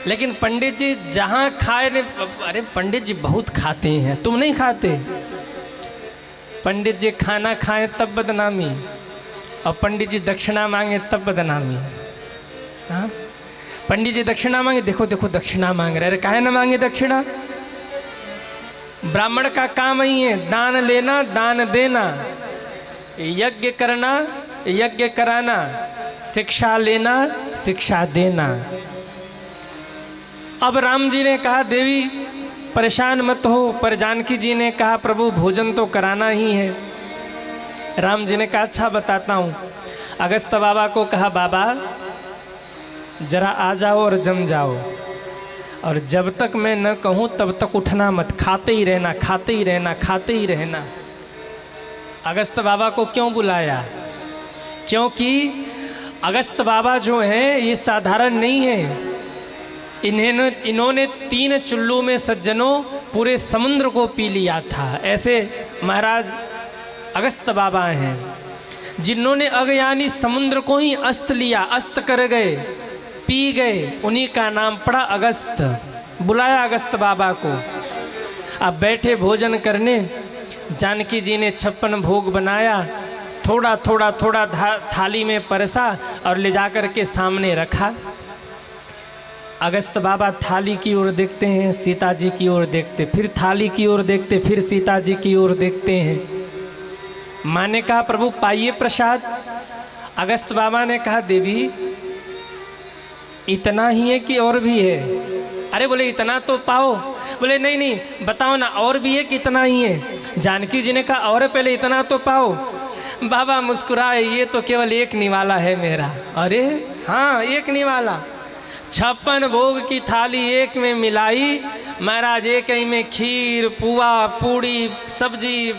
लेकिन पंडित जी जहाँ खाए ने, अरे पंडित जी बहुत खाते हैं, तुम नहीं खाते। पंडित जी खाना खाएं तब बदनामी, और पंडित जी दक्षिणा मांगे तब बदनामी। हाँ, पंडित जी दक्षिणा मांगे, देखो देखो दक्षिणा मांग रहे, अरे काहे ना मांगे दक्षिणा। ब्राह्मण का काम ही है दान लेना दान देना, यज्ञ करना यज्ञ कराना, शिक्षा लेना शिक्षा देना। अब राम जी ने कहा देवी परेशान मत हो, पर जानकी जी ने कहा प्रभु भोजन तो कराना ही है। राम जी ने कहा अच्छा बताता हूँ। अगस्त बाबा को कहा बाबा जरा आ जाओ और जम जाओ, और जब तक मैं न कहूँ तब तक उठना मत, खाते ही रहना खाते ही रहना खाते ही रहना। अगस्त बाबा को क्यों बुलाया? क्योंकि अगस्त बाबा जो हैं ये साधारण नहीं है। इन्होंने 3 चुल्लू में सज्जनों पूरे समुद्र को पी लिया था। ऐसे महाराज अगस्त बाबा हैं जिन्होंने अज्ञानी समुद्र को ही अस्त लिया, अस्त कर गए, पी गए। उन्हीं का नाम पड़ा अगस्त। बुलाया अगस्त बाबा को। अब बैठे भोजन करने। जानकी जी ने 56 भोग बनाया, थोड़ा थोड़ा थोड़ा थाली में परसा और ले जाकर के सामने रखा। अगस्त बाबा थाली की ओर देखते हैं, सीता जी की ओर देखते, फिर थाली की ओर देखते, फिर सीता जी की ओर देखते हैं। माँ ने कहा प्रभु पाइए प्रसाद। अगस्त बाबा ने कहा देवी इतना ही है कि और भी है? अरे बोले इतना तो पाओ। बोले नहीं नहीं बताओ ना और भी है कि इतना ही है? जानकी जी ने कहा और पहले इतना तो पाओ। बाबा मुस्कुराए, ये तो केवल एक निवाला है मेरा। अरे हाँ एक निवाला। 56 भोग की थाली एक में मिलाई महाराज, एक ही में खीर पुआ पूड़ी सब्जी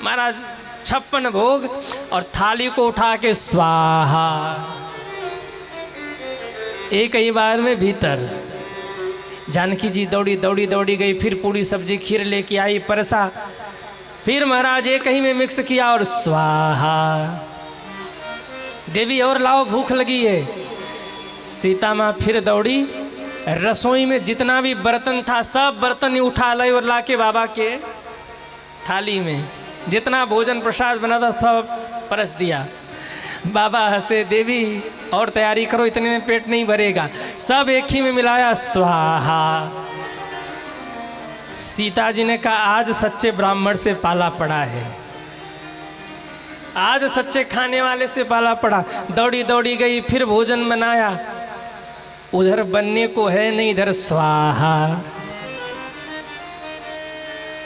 महाराज, 56 भोग, और थाली को उठा के स्वाहा एक ही बार में भीतर। जानकी जी दौड़ी दौड़ी दौड़ी गई, फिर पूड़ी सब्जी खीर लेके आई, परसा, फिर महाराज एक ही में मिक्स किया और स्वाहा। देवी और लाओ भूख लगी है। सीता माँ फिर दौड़ी, रसोई में जितना भी बर्तन था सब बर्तन उठा लाई और लाके बाबा के थाली में जितना भोजन प्रसाद बना था सब परस दिया। बाबा हंसे, देवी और तैयारी करो, इतने में पेट नहीं भरेगा। सब एक ही में मिलाया स्वाहा। सीता जी ने कहा आज सच्चे ब्राह्मण से पाला पड़ा है, आज सच्चे खाने वाले से पाला पड़ा। दौड़ी दौड़ी गई, फिर भोजन बनाया। उधर बनने को है नहीं, इधर स्वाहा।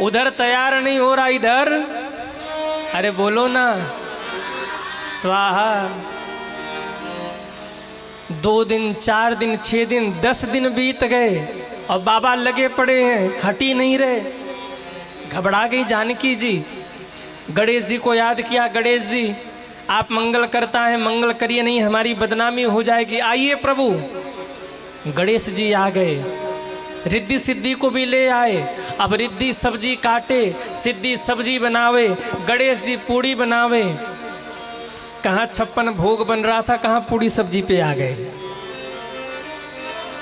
उधर तैयार नहीं हो रहा, इधर अरे बोलो ना स्वाहा। 2 दिन 4 दिन 6 दिन 10 दिन बीत गए और बाबा लगे पड़े हैं, हट ही नहीं रहे। घबरा गई जानकी जी। गणेश जी को याद किया, गणेश जी आप मंगल करता है, मंगल करिए नहीं हमारी बदनामी हो जाएगी, आइए प्रभु। गणेश जी आ गए, रिद्धि सिद्धि को भी ले आए। अब रिद्धि सब्जी काटे, सिद्धि सब्जी बनावे, गणेश जी पूड़ी बनावे। कहाँ 56 भोग बन रहा था, कहाँ पूड़ी सब्जी पे आ गए।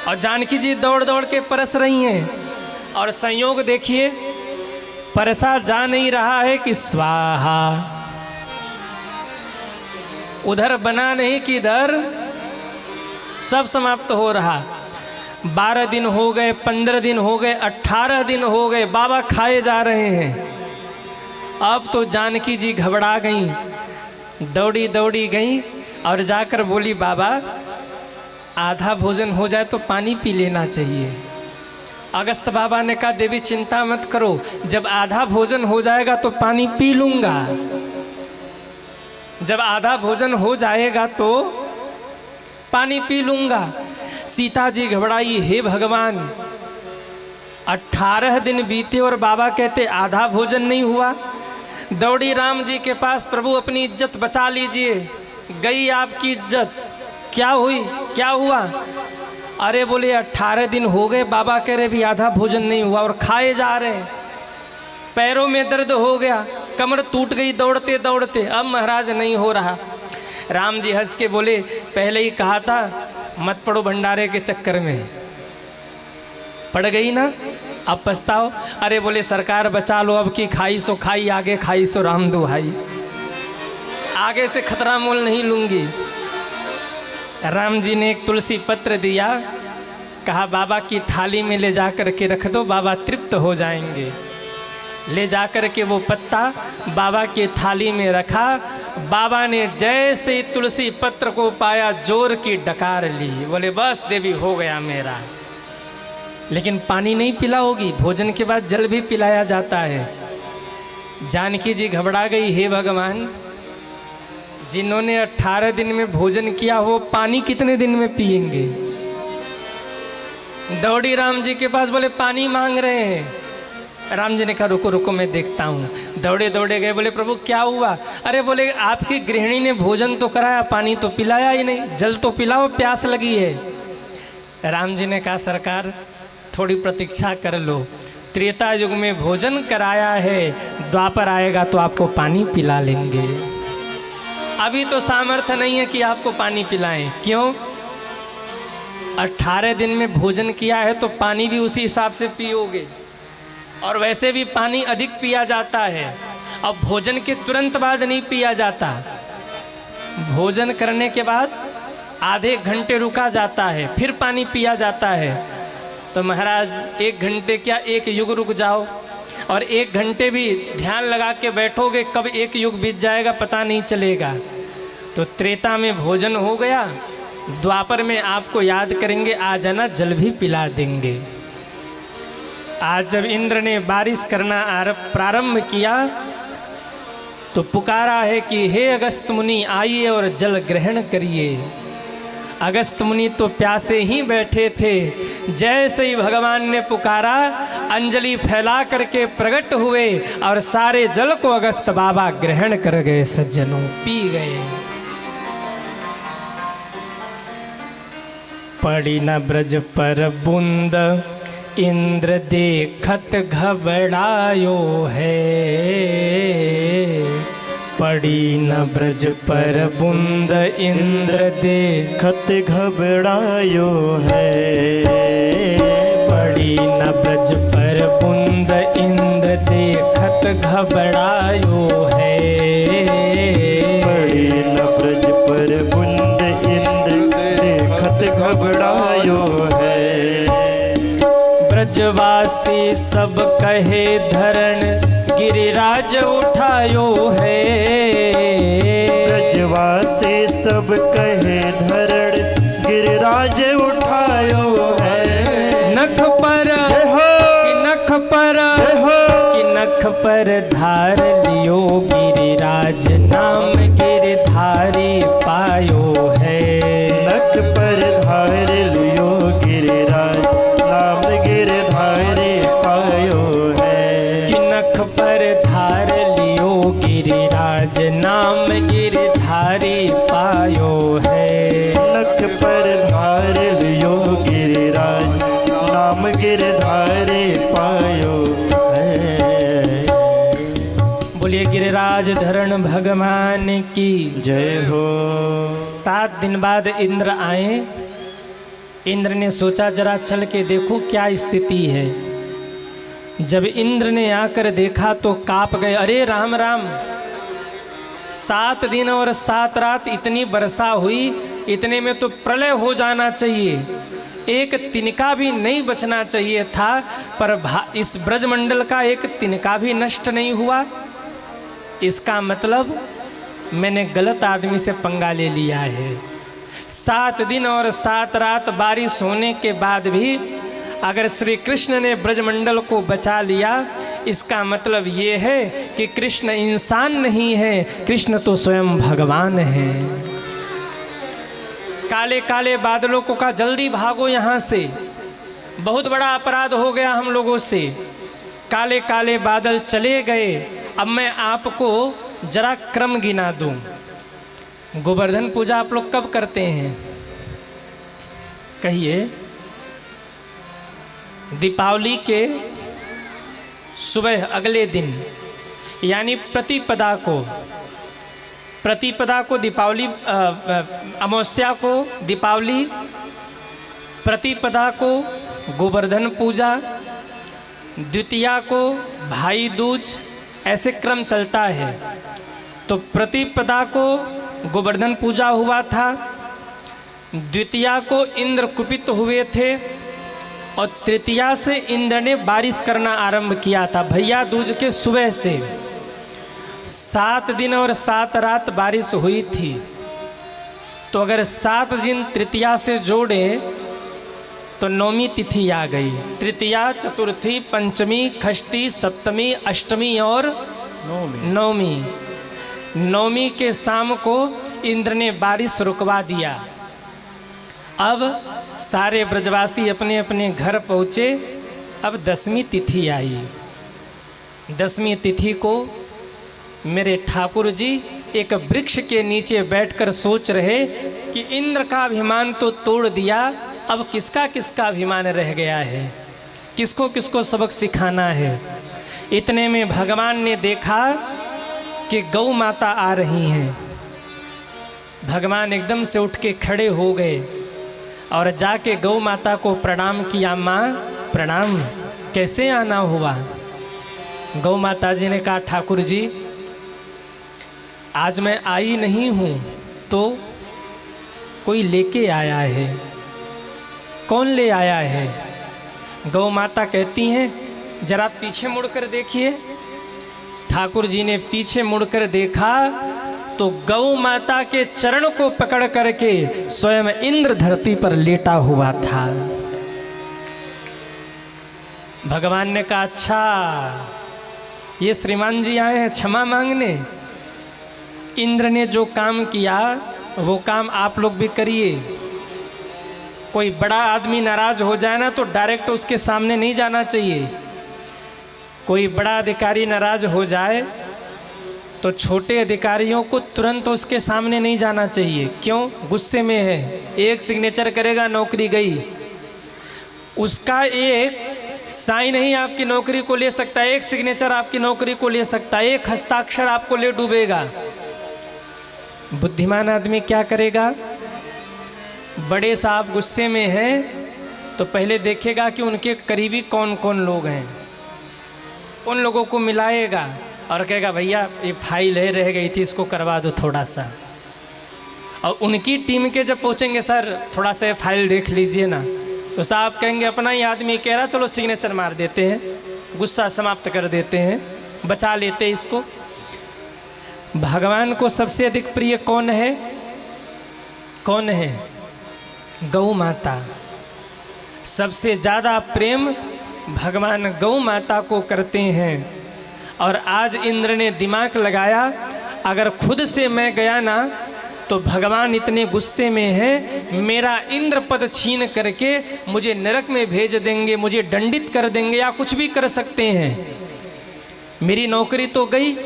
और जानकी जी दौड़ दौड़ के परस रही हैं। और संयोग देखिए, परसा जा नहीं रहा है कि स्वाहा। उधर बना नहीं कि इधर सब समाप्त हो रहा। 12 दिन हो गए, 15 दिन हो गए, 18 दिन हो गए, बाबा खाए जा रहे हैं। अब तो जानकी जी घबरा गई, दौड़ी दौड़ी गई और जाकर बोली बाबा आधा भोजन हो जाए तो पानी पी लेना चाहिए। अगस्त बाबा ने कहा देवी चिंता मत करो, जब आधा भोजन हो जाएगा तो पानी पी लूँगा। जब आधा भोजन हो जाएगा तो पानी पी लूँगा। सीता जी घबराई, हे भगवान 18 दिन बीते और बाबा कहते आधा भोजन नहीं हुआ। दौड़ी राम जी के पास, प्रभु अपनी इज्जत बचा लीजिए, गई आपकी इज्जत। क्या हुई, क्या हुआ? अरे बोले 18 दिन हो गए, बाबा कह रहे भी आधा भोजन नहीं हुआ और खाए जा रहे हैं। पैरों में दर्द हो गया, कमर टूट गई दौड़ते दौड़ते, अब महाराज नहीं हो रहा। राम जी हंस के बोले पहले ही कहा था मत पड़ो भंडारे के चक्कर में, पड़ गई ना, अब पछताओ। अरे बोले सरकार बचा लो, अब की खाई सो खाई, आगे खाई सो राम दुहाई, आगे से खतरा मोल नहीं लूंगी। राम जी ने एक तुलसी पत्र दिया, कहा बाबा की थाली में ले जा कर के रख दो, बाबा तृप्त हो जाएंगे। ले जा कर के वो पत्ता बाबा की थाली में रखा। बाबा ने जैसे तुलसी पत्र को पाया, जोर की डकार ली, बोले बस देवी हो गया मेरा। लेकिन पानी नहीं पिलाओगी, भोजन के बाद जल भी पिलाया जाता है। जानकी जी घबरा गई, हे भगवान जिन्होंने 18 दिन में भोजन किया वो पानी कितने दिन में पिएंगे। दौड़ी राम जी के पास, बोले पानी मांग रहे हैं। राम जी ने कहा रुको रुको मैं देखता हूँ। दौड़े दौड़े गए, बोले प्रभु क्या हुआ। अरे बोले आपकी गृहिणी ने भोजन तो कराया, पानी तो पिलाया ही नहीं, जल तो पिलाओ, प्यास लगी है। राम जी ने कहा सरकार थोड़ी प्रतीक्षा कर लो, त्रेता युग में भोजन कराया है, द्वापर आएगा तो आपको पानी पिला लेंगे। अभी तो सामर्थ्य नहीं है कि आपको पानी पिलाएं। क्यों? 18 दिन में भोजन किया है तो पानी भी उसी हिसाब से पियोगे, और वैसे भी पानी अधिक पिया जाता है। अब भोजन के तुरंत बाद नहीं पिया जाता, भोजन करने के बाद आधे घंटे रुका जाता है, फिर पानी पिया जाता है। तो महाराज 1 घंटे क्या 1 युग रुक जाओ, और 1 घंटे भी ध्यान लगा के बैठोगे, कब 1 युग बीत जाएगा पता नहीं चलेगा। तो त्रेता में भोजन हो गया, द्वापर में आपको याद करेंगे, आ जाना जल भी पिला देंगे। आज जब इंद्र ने बारिश करना प्रारंभ किया तो पुकारा है कि हे अगस्त मुनि आइए और जल ग्रहण करिए। अगस्त मुनि तो प्यासे ही बैठे थे, जैसे ही भगवान ने पुकारा अंजलि फैला करके प्रकट हुए और सारे जल को अगस्त बाबा ग्रहण कर गए, सज्जनों पी गए। पड़ी न ब्रज पर बूंद इंद्र देखत घबरायो है, पड़ी न ब्रज पर बूंद इंद्र देखत घबरायो है, पड़ी न ब्रज पर बूंद इंद्र देखत घबरायो है, पड़ी न ब्रज पर बूंद इंद्र देखत घबरायो है। ब्रजवासी सब कहे धरण गिरिराज उठायो है, ब्रजवासी सब कहे धरण गिरिराज उठायो है। नख पर नख पर नख पर धार लियो गिरिराज नाम गिरधारी पायो है, नख पर धार लियो गिरिराज नाम गिरधारी पायो है। कि नख पर धार लियो गिरिराज नाम गिरधारी पायो है, नख पर धार लियो गिरिराज नाम गिरधारी पायो है। बोलिए गिरिराज धरण भगवान की जय हो। 7 दिन बाद इंद्र आए। इंद्र ने सोचा जरा चल के देखो क्या स्थिति है। जब इंद्र ने आकर देखा तो कांप गए, अरे राम राम 7 दिन और 7 रात इतनी वर्षा हुई, इतने में तो प्रलय हो जाना चाहिए, एक तिनका भी नहीं बचना चाहिए था, पर इस ब्रजमंडल का एक तिनका भी नष्ट नहीं हुआ। इसका मतलब मैंने गलत आदमी से पंगा ले लिया है। 7 दिन और 7 रात बारिश होने के बाद भी अगर श्री कृष्ण ने ब्रजमंडल को बचा लिया, इसका मतलब ये है कि कृष्ण इंसान नहीं है, कृष्ण तो स्वयं भगवान है। काले काले बादलों को कहा जल्दी भागो यहाँ से, बहुत बड़ा अपराध हो गया हम लोगों से। काले काले बादल चले गए। अब मैं आपको जरा क्रम गिना दूं। गोवर्धन पूजा आप लोग कब करते हैं? कहिए। दीपावली के सुबह अगले दिन यानी प्रतिपदा को दीपावली, अमावस्या को दीपावली, प्रतिपदा को गोवर्धन पूजा, द्वितीया को भाई दूज, ऐसे क्रम चलता है। तो प्रतिपदा को गोवर्धन पूजा हुआ था, द्वितीया को इंद्र कुपित हुए थे और तृतीया से इंद्र ने बारिश करना आरंभ किया था। भैया दूज के सुबह से 7 दिन और 7 रात बारिश हुई थी। तो अगर 7 दिन तृतीया से जोड़े तो 9वीं तिथि आ गई। तृतीया, चतुर्थी, पंचमी, षष्ठी, सप्तमी, अष्टमी और 9वीं। 9वीं के शाम को इंद्र ने बारिश रुकवा दिया। अब सारे ब्रजवासी अपने अपने घर पहुँचे। अब 10वीं तिथि आई। 10वीं तिथि को मेरे ठाकुर जी एक वृक्ष के नीचे बैठकर सोच रहे कि इंद्र का अभिमान तो तोड़ दिया, अब किसका किसका अभिमान रह गया है, किसको किसको सबक सिखाना है। इतने में भगवान ने देखा कि गौ माता आ रही हैं। भगवान एकदम से उठ के खड़े हो गए और जाके गौ माता को प्रणाम किया। माँ प्रणाम, कैसे आना हुआ? गौ माता जी ने कहा, ठाकुर जी आज मैं आई नहीं हूँ तो कोई लेके आया है। कौन ले आया है? गौ माता कहती हैं, जरा पीछे मुड़कर देखिए। ठाकुर जी ने पीछे मुड़कर देखा तो गौ माता के चरण को पकड़ करके स्वयं इंद्र धरती पर लेटा हुआ था। भगवान ने कहा, अच्छा ये श्रीमान जी आए हैं क्षमा मांगने। इंद्र ने जो काम किया वो काम आप लोग भी करिए। कोई बड़ा आदमी नाराज हो जाए ना तो डायरेक्ट उसके सामने नहीं जाना चाहिए। कोई बड़ा अधिकारी नाराज हो जाए तो छोटे अधिकारियों को तुरंत उसके सामने नहीं जाना चाहिए। क्यों? गुस्से में है, एक सिग्नेचर करेगा नौकरी गई। उसका एक साइन ही आपकी नौकरी को ले सकता है, एक सिग्नेचर आपकी नौकरी को ले सकता है, एक हस्ताक्षर आपको ले डूबेगा। बुद्धिमान आदमी क्या करेगा? बड़े साहब गुस्से में हैं तो पहले देखेगा कि उनके करीबी कौन कौन लोग हैं, उन लोगों को मिलाएगा और कहेगा भैया ये फाइल है रह गई थी, इसको करवा दो थोड़ा सा। और उनकी टीम के जब पहुंचेंगे, सर थोड़ा सा फाइल देख लीजिए ना, तो साहब कहेंगे अपना ही आदमी कह रहा, चलो सिग्नेचर मार देते हैं, गुस्सा समाप्त कर देते हैं, बचा लेते हैं इसको। भगवान को सबसे अधिक प्रिय कौन है? कौन है? गौ माता। सबसे ज़्यादा प्रेम भगवान गौ माता को करते हैं। और आज इंद्र ने दिमाग लगाया, अगर खुद से मैं गया ना तो भगवान इतने गुस्से में हैं, मेरा इंद्र पद छीन करके मुझे नरक में भेज देंगे, मुझे दंडित कर देंगे या कुछ भी कर सकते हैं। मेरी नौकरी तो गई,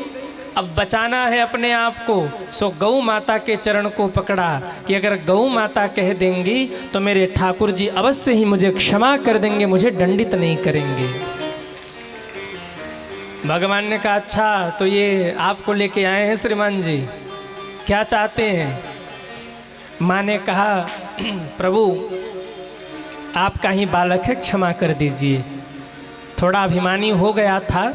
अब बचाना है अपने आप को। सो गौ माता के चरण को पकड़ा कि अगर गौ माता कह देंगी तो मेरे ठाकुर जी अवश्य ही मुझे क्षमा कर देंगे, मुझे दंडित नहीं करेंगे। भगवान ने कहा, अच्छा तो ये आपको लेके आए हैं श्रीमान जी, क्या चाहते हैं? माँ ने कहा, प्रभु आपका ही बालक है, क्षमा कर दीजिए। थोड़ा अभिमानी हो गया था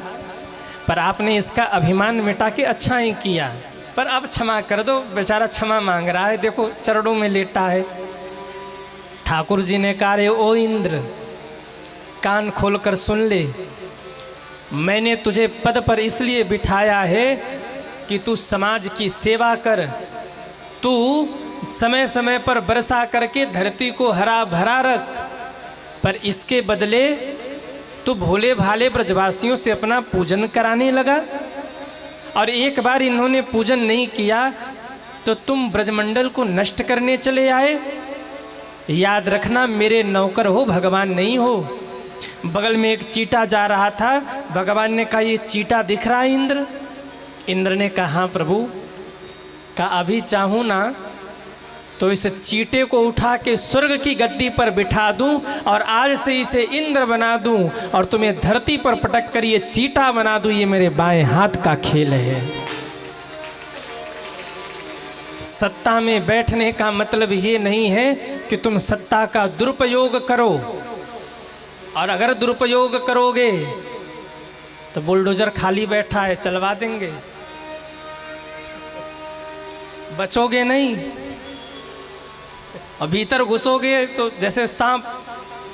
पर आपने इसका अभिमान मिटा के अच्छा ही किया, पर अब क्षमा कर दो। बेचारा क्षमा मांग रहा है, देखो चरणों में लेटा है। ठाकुर जी ने कहा, रे ओ इंद्र कान खोलकर सुन ले, मैंने तुझे पद पर इसलिए बिठाया है कि तू समाज की सेवा कर, तू समय समय पर वर्षा करके धरती को हरा भरा रख, पर इसके बदले तू भोले भाले ब्रजवासियों से अपना पूजन कराने लगा। और एक बार इन्होंने पूजन नहीं किया तो तुम ब्रजमंडल को नष्ट करने चले आए। याद रखना, मेरे नौकर हो, भगवान नहीं हो। बगल में एक चींटा जा रहा था, भगवान ने कहा, ये चींटा दिख रहा है इंद्र? इंद्र ने कहा, हाँ प्रभु। कहा, अभी चाहूँ ना तो इस चींटे को उठा के स्वर्ग की गद्दी पर बिठा दूं और आज से इसे इंद्र बना दूं और तुम्हें धरती पर पटक कर ये चींटा बना दूं। ये मेरे बाएं हाथ का खेल है। सत्ता में बैठने का मतलब ये नहीं है कि तुम सत्ता का दुरुपयोग करो। और अगर दुरुपयोग करोगे तो बुलडोजर खाली बैठा है, चलवा देंगे, बचोगे नहीं। और भीतर घुसोगे तो जैसे सांप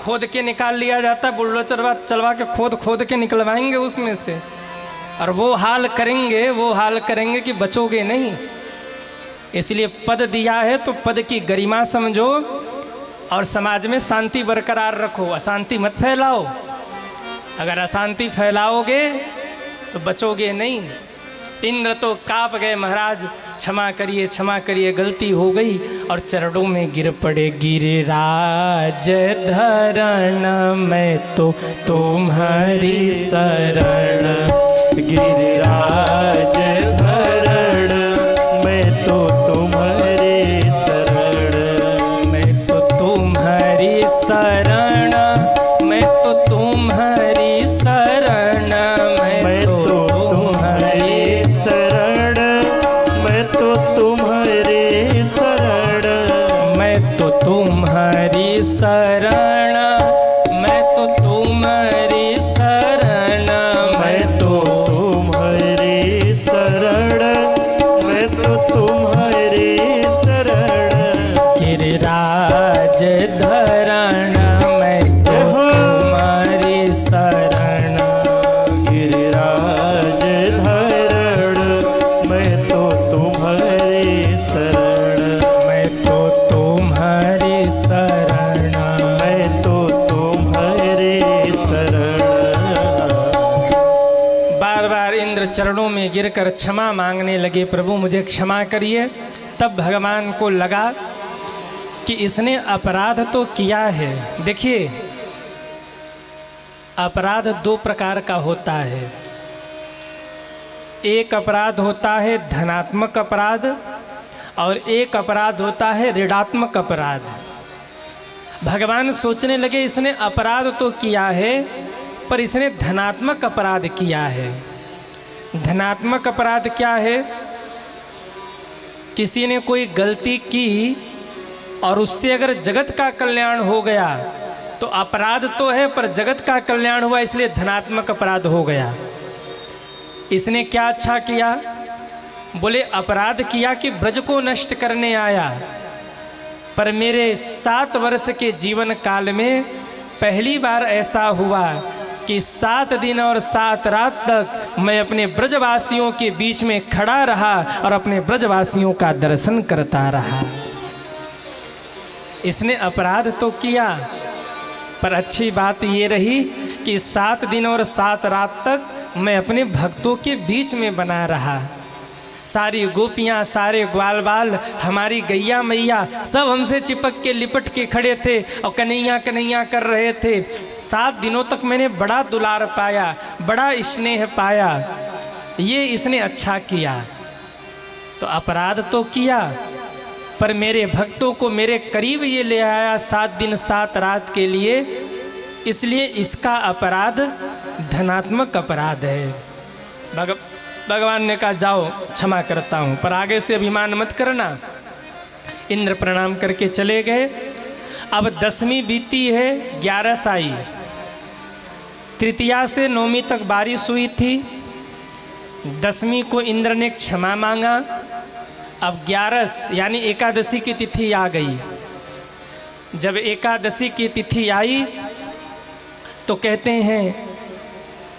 खोद के निकाल लिया जाता है, बुलडोजर चलवा के खोद के निकलवाएंगे उसमें से, और वो हाल करेंगे कि बचोगे नहीं। इसलिए पद दिया है तो पद की गरिमा समझो और समाज में शांति बरकरार रखो, अशांति मत फैलाओ। अगर अशांति फैलाओगे तो बचोगे नहीं। इंद्र तो कांप गए, महाराज क्षमा करिए गलती हो गई, और चरणों में गिर पड़े। गिरिराज धरण मैं तो तुम्हारी शरण, गिरिराज धरण मैं तो तुम्हारे शरण, मैं तो तुम्हारी शरण, मैं तो तुम्हारी शरण, मैं तो तुम्हारे शरण, मैं तो तुम्हारे शरण, मैं तो तुम्हारी शरण, मैं तो तुम्हारी शरण, मैं तो तुम्हारे शरण, मैं तो तुम्हारे शरण। गिरिराज धरण मैं तो तुम्हारी शरण, गिरिराज धरण मैं तो तुम्हारे शरण, मैं तो तुम्हारी शरण। मैं तो तुम्हारे शरण। बार बार इंद्र चरणों में गिरकर क्षमा मांगने लगे, प्रभु मुझे क्षमा करिए। तब भगवान को लगा कि इसने अपराध तो किया है। देखिए, अपराध दो प्रकार का होता है। एक अपराध होता है धनात्मक अपराध और एक अपराध होता है ऋणात्मक अपराध। भगवान सोचने लगे इसने अपराध तो किया है पर इसने धनात्मक अपराध किया है। धनात्मक अपराध क्या है? किसी ने कोई गलती की और उससे अगर जगत का कल्याण हो गया तो अपराध तो है पर जगत का कल्याण हुआ, इसलिए धनात्मक अपराध हो गया। इसने क्या अच्छा किया? बोले अपराध किया कि ब्रज को नष्ट करने आया, पर मेरे 7 वर्ष के जीवन काल में पहली बार ऐसा हुआ कि 7 दिन और 7 रात तक मैं अपने ब्रजवासियों के बीच में खड़ा रहा और अपने ब्रजवासियों का दर्शन करता रहा। इसने अपराध तो किया पर अच्छी बात ये रही कि 7 दिन और 7 रात तक मैं अपने भक्तों के बीच में बना रहा। सारी गोपियाँ, सारे ग्वाल बाल, हमारी गैया मैया सब हमसे चिपक के लिपट के खड़े थे और कन्हैया कन्हैया कर रहे थे। 7 दिनों तक मैंने बड़ा दुलार पाया, बड़ा स्नेह पाया। ये इसने अच्छा किया। तो अपराध तो किया पर मेरे भक्तों को मेरे करीब ये ले आया 7 दिन 7 रात के लिए, इसलिए इसका अपराध धनात्मक अपराध है। भगवान ने कहा जाओ क्षमा करता हूँ, पर आगे से अभिमान मत करना। इंद्र प्रणाम करके चले गए। अब 10वीं बीती है, 11 आई। तृतीया से 9वीं तक बारिश हुई थी। 10वीं को इंद्र ने क्षमा मांगा। अब 11 यानी एकादशी की तिथि आ गई। जब एकादशी की तिथि आई तो कहते हैं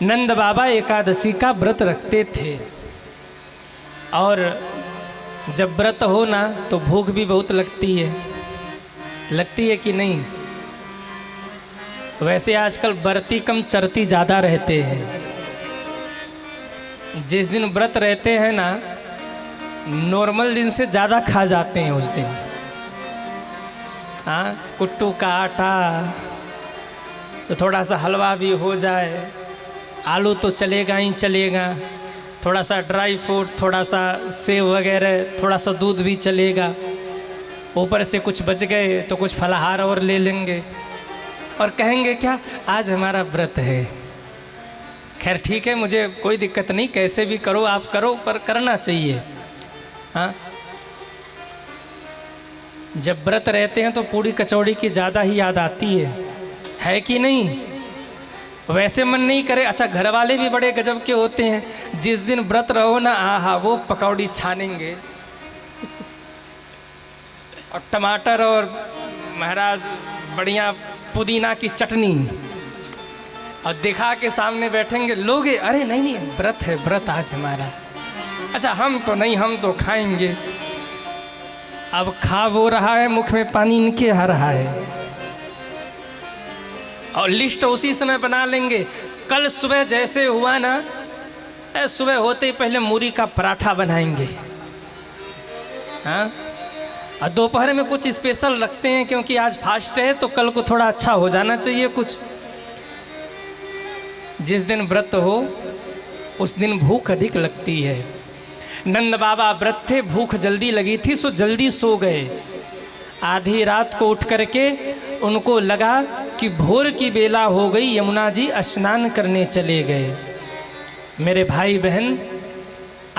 नंद बाबा एकादशी का व्रत रखते थे, और जब व्रत हो ना तो भूख भी बहुत लगती है कि नहीं? वैसे आजकल व्रती कम चरती ज़्यादा रहते हैं। जिस दिन व्रत रहते हैं ना, नॉर्मल दिन से ज़्यादा खा जाते हैं उस दिन। हाँ, कुट्टू का आटा तो थोड़ा सा हलवा भी हो जाए, आलू तो चलेगा ही चलेगा, थोड़ा सा ड्राई फ्रूट, थोड़ा सा सेव वगैरह, थोड़ा सा दूध भी चलेगा। ऊपर से कुछ बच गए तो कुछ फलाहार और ले लेंगे और कहेंगे क्या आज हमारा व्रत है। खैर ठीक है, मुझे कोई दिक्कत नहीं, कैसे भी करो आप करो, पर करना चाहिए। हाँ, जब व्रत रहते हैं तो पूड़ी कचौड़ी की ज़्यादा ही याद आती है कि नहीं? वैसे मन नहीं करे। अच्छा, घर वाले भी बड़े गजब के होते हैं, जिस दिन व्रत रहो ना, आहा वो पकौड़ी छानेंगे और टमाटर और महाराज बढ़िया पुदीना की चटनी, और दिखा के सामने बैठेंगे लोग, अरे नहीं नहीं व्रत है, व्रत आज हमारा। अच्छा हम तो नहीं, हम तो खाएंगे। अब खा वो रहा है, मुख में पानी इनके आ रहा है, और लिस्ट उसी समय बना लेंगे। कल सुबह जैसे हुआ ना, सुबह होते ही पहले मूरी का पराठा बनाएंगे, हाँ, और दोपहर में कुछ स्पेशल रखते हैं क्योंकि आज फास्ट है तो कल को थोड़ा अच्छा हो जाना चाहिए कुछ। जिस दिन व्रत हो उस दिन भूख अधिक लगती है। नंद बाबा व्रत थे, भूख जल्दी लगी थी, सो जल्दी सो गए। आधी रात को उठ करके उनको लगा कि भोर की बेला हो गई, यमुना जी स्नान करने चले गए। मेरे भाई बहन,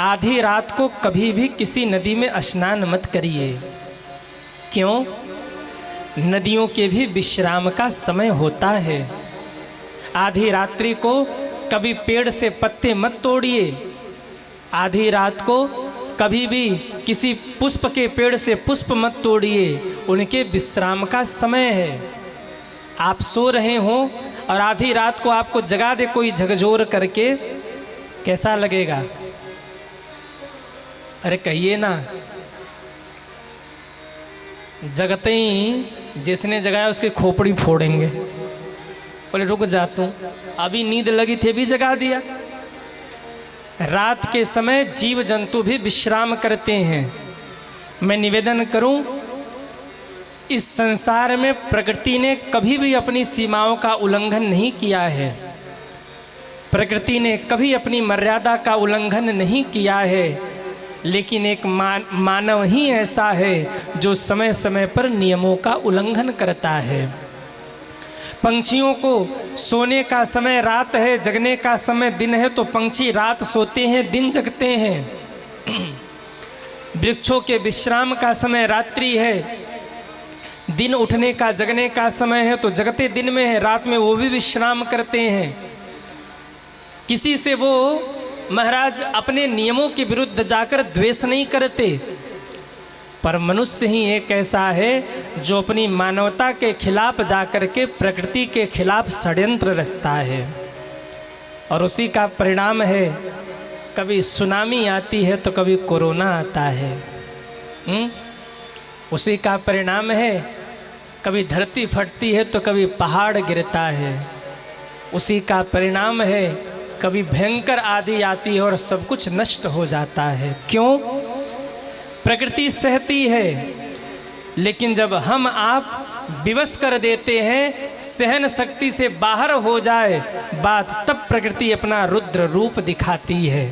आधी रात को कभी भी किसी नदी में स्नान मत करिए। क्यों? नदियों के भी विश्राम का समय होता है। आधी रात्रि को कभी पेड़ से पत्ते मत तोड़िए। आधी रात को कभी भी किसी पुष्प के पेड़ से पुष्प मत तोड़िए, उनके विश्राम का समय है। आप सो रहे हों और आधी रात को आपको जगा दे कोई झकझोर करके, कैसा लगेगा? अरे कहिए ना। जगते ही जिसने जगाया उसकी खोपड़ी फोड़ेंगे। बोले रुक जाता हूँ, अभी नींद लगी थी, भी जगा दिया। रात के समय जीव जंतु भी विश्राम करते हैं। मैं निवेदन करूं, इस संसार में प्रकृति ने कभी भी अपनी सीमाओं का उल्लंघन नहीं किया है। प्रकृति ने कभी अपनी मर्यादा का उल्लंघन नहीं किया है, लेकिन एक मानव ही ऐसा है जो समय समय पर नियमों का उल्लंघन करता है। पंछियों को सोने का समय रात है, जगने का समय दिन है, तो पंछी रात सोते हैं, दिन जगते हैं। वृक्षों के विश्राम का समय रात्रि है, दिन उठने का जगने का समय है, तो जगते दिन में है, रात में वो भी विश्राम करते हैं। किसी से वो महाराज अपने नियमों के विरुद्ध जाकर द्वेष नहीं करते। पर मनुष्य ही एक ऐसा है जो अपनी मानवता के खिलाफ जाकर के प्रकृति के खिलाफ षड्यंत्र रचता है, और उसी का परिणाम है कभी सुनामी आती है तो कभी कोरोना आता है। उसी का परिणाम है कभी धरती फटती है तो कभी पहाड़ गिरता है। उसी का परिणाम है कभी भयंकर आंधी आती है और सब कुछ नष्ट हो जाता है। क्यों? प्रकृति सहती है, लेकिन जब हम आप विवश कर देते हैं, सहन शक्ति से बाहर हो जाए बात, तब प्रकृति अपना रुद्र रूप दिखाती है।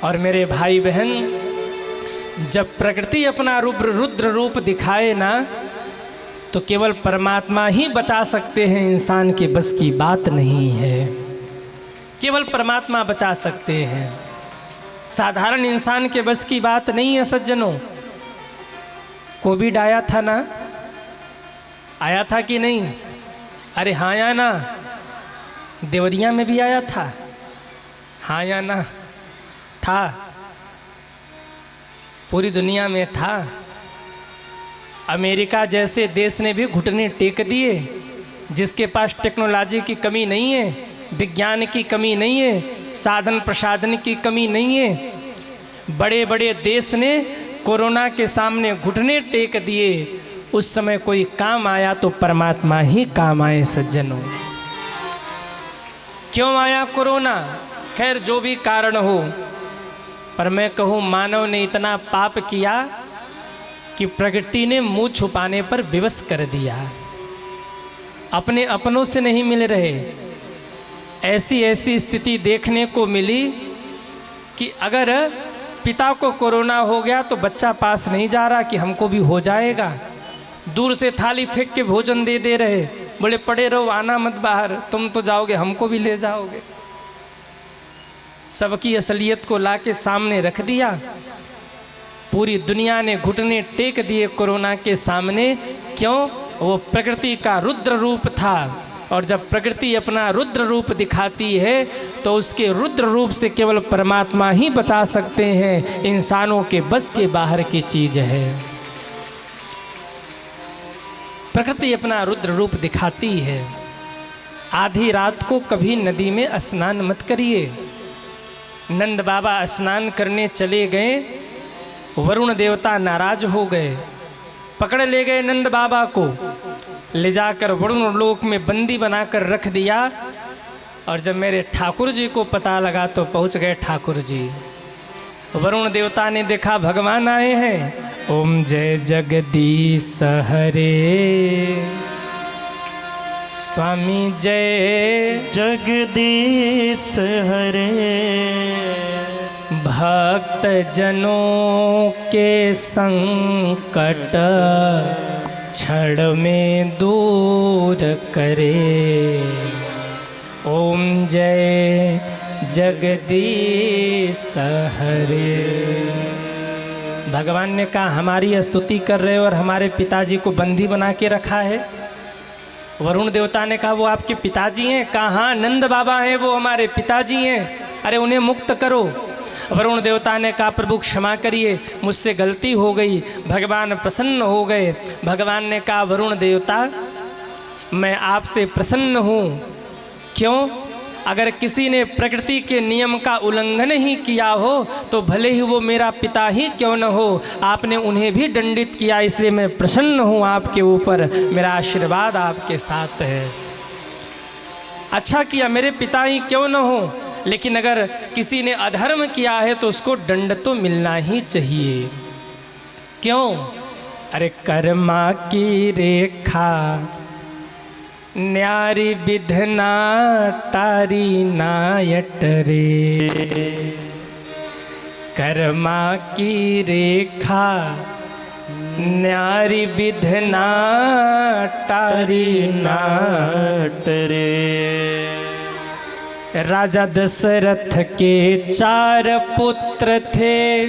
और मेरे भाई बहन, जब प्रकृति अपना रुद्र रूप दिखाए ना, तो केवल परमात्मा ही बचा सकते हैं, इंसान के बस की बात नहीं है। केवल परमात्मा बचा सकते हैं, साधारण इंसान के बस की बात नहीं है। सज्जनों, कोविड आया था ना, आया था कि नहीं? अरे हाँ या ना? देवरिया में भी आया था, हाँ या ना? था, पूरी दुनिया में था। अमेरिका जैसे देश ने भी घुटने टेक दिए, जिसके पास टेक्नोलॉजी की कमी नहीं है, विज्ञान की कमी नहीं है, साधन प्रसाधन की कमी नहीं है। बड़े बड़े देश ने कोरोना के सामने घुटने टेक दिए। उस समय कोई काम आया तो परमात्मा ही काम आए। सज्जनों, क्यों आया कोरोना? खैर जो भी कारण हो, पर मैं कहूँ मानव ने इतना पाप किया कि प्रकृति ने मुंह छुपाने पर विवश कर दिया। अपने अपनों से नहीं मिल रहे। ऐसी स्थिति देखने को मिली कि अगर पिता को कोरोना हो गया तो बच्चा पास नहीं जा रहा कि हमको भी हो जाएगा। दूर से थाली फेंक के भोजन दे रहे, बोले पड़े रहो, आना मत बाहर, तुम तो जाओगे हमको भी ले जाओगे। सबकी असलियत को लाके सामने रख दिया। पूरी दुनिया ने घुटने टेक दिए कोरोना के सामने। क्यों? वो प्रकृति का रुद्र रूप था। और जब प्रकृति अपना रुद्र रूप दिखाती है तो उसके रुद्र रूप से केवल परमात्मा ही बचा सकते हैं, इंसानों के बस के बाहर की चीज है। प्रकृति अपना रुद्र रूप दिखाती है। आधी रात को कभी नदी में स्नान मत करिए। नंद बाबा स्नान करने चले गए, वरुण देवता नाराज हो गए, पकड़ ले गए नंद बाबा को, ले जाकर वरुण लोक में बंदी बनाकर रख दिया। और जब मेरे ठाकुर जी को पता लगा तो पहुंच गए ठाकुर जी। वरुण देवता ने देखा भगवान आए हैं। ओम जय जगदीश हरे, स्वामी जय जगदीश हरे, भक्त जनों के संकट क्षण में दूर करे। ओम जय जगदीश हरे। भगवान ने कहा हमारी स्तुति कर रहे हो और हमारे पिताजी को बंदी बना के रखा है। वरुण देवता ने कहा वो आपके पिताजी हैं? कहा हाँ, नंद बाबा हैं, वो हमारे पिताजी हैं, अरे उन्हें मुक्त करो। वरुण देवता ने कहा प्रभु क्षमा करिए, मुझसे गलती हो गई। भगवान प्रसन्न हो गए। भगवान ने कहा वरुण देवता मैं आपसे प्रसन्न हूँ। क्यों? अगर किसी ने प्रकृति के नियम का उल्लंघन ही किया हो तो भले ही वो मेरा पिता ही क्यों न हो, आपने उन्हें भी दंडित किया, इसलिए मैं प्रसन्न हूँ आपके ऊपर, मेरा आशीर्वाद आपके साथ है। अच्छा किया, मेरे पिता ही क्यों न हो, लेकिन अगर किसी ने अधर्म किया है तो उसको दंड तो मिलना ही चाहिए। क्यों? अरे कर्मा की रेखा न्यारी विधना तारी नायट रे। कर्मा की रेखा न्यारी विधना तारी नाट रे। राजा दशरथ के 4 पुत्र थे,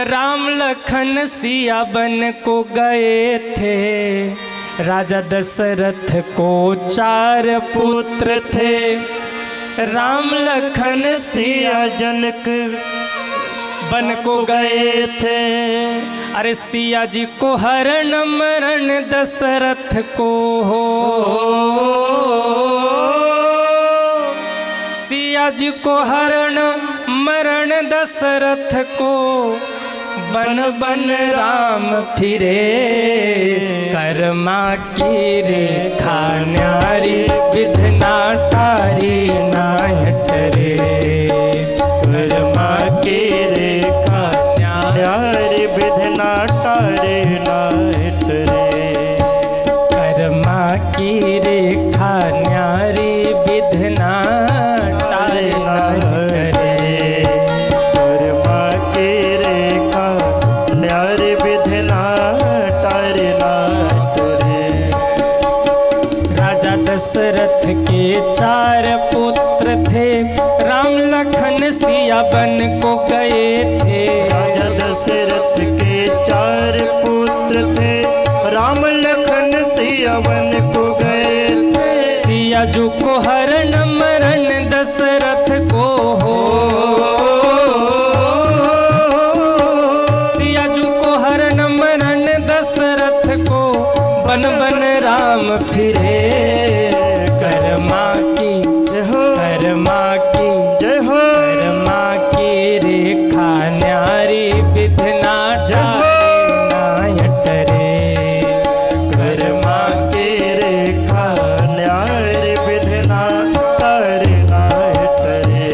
राम लखन सिया बन को गए थे। राजा दशरथ को 4 पुत्र थे, राम लखन सिया जनक बन को गए थे। अरे सिया जी को हरण मरण दशरथ को हो, सिया जी को हरण मरण दशरथ को, बन बन राम फिरे। कर्मा की रेखा न्यारी विधना तारी नायट रे। कर्मा की रेखा न्यारी विधना तारी नायट रे। कर्मा की रेखा न्यारी विधना तारी नायट रे। कर्मा की रेखा न्यारी विधना तारी नायट रे। राजा दशरथ के 4 पुत्र थे, राम लखन सिया बन को गए थे। राजा दशरथ के 4 पुत्र थे, राम लखन सिया बन को गए थे। सिया जी को हरण मरण दशरथ को हो, सिया जी को हरण मरण दशरथ को, बन बन राम फिरे। कर्मा की कर्मा की जय हो। कर्मा की रेखा न्यारी विधना नायट रे। कर्मा की रेखा न्यारी विधना तारी नायट रे।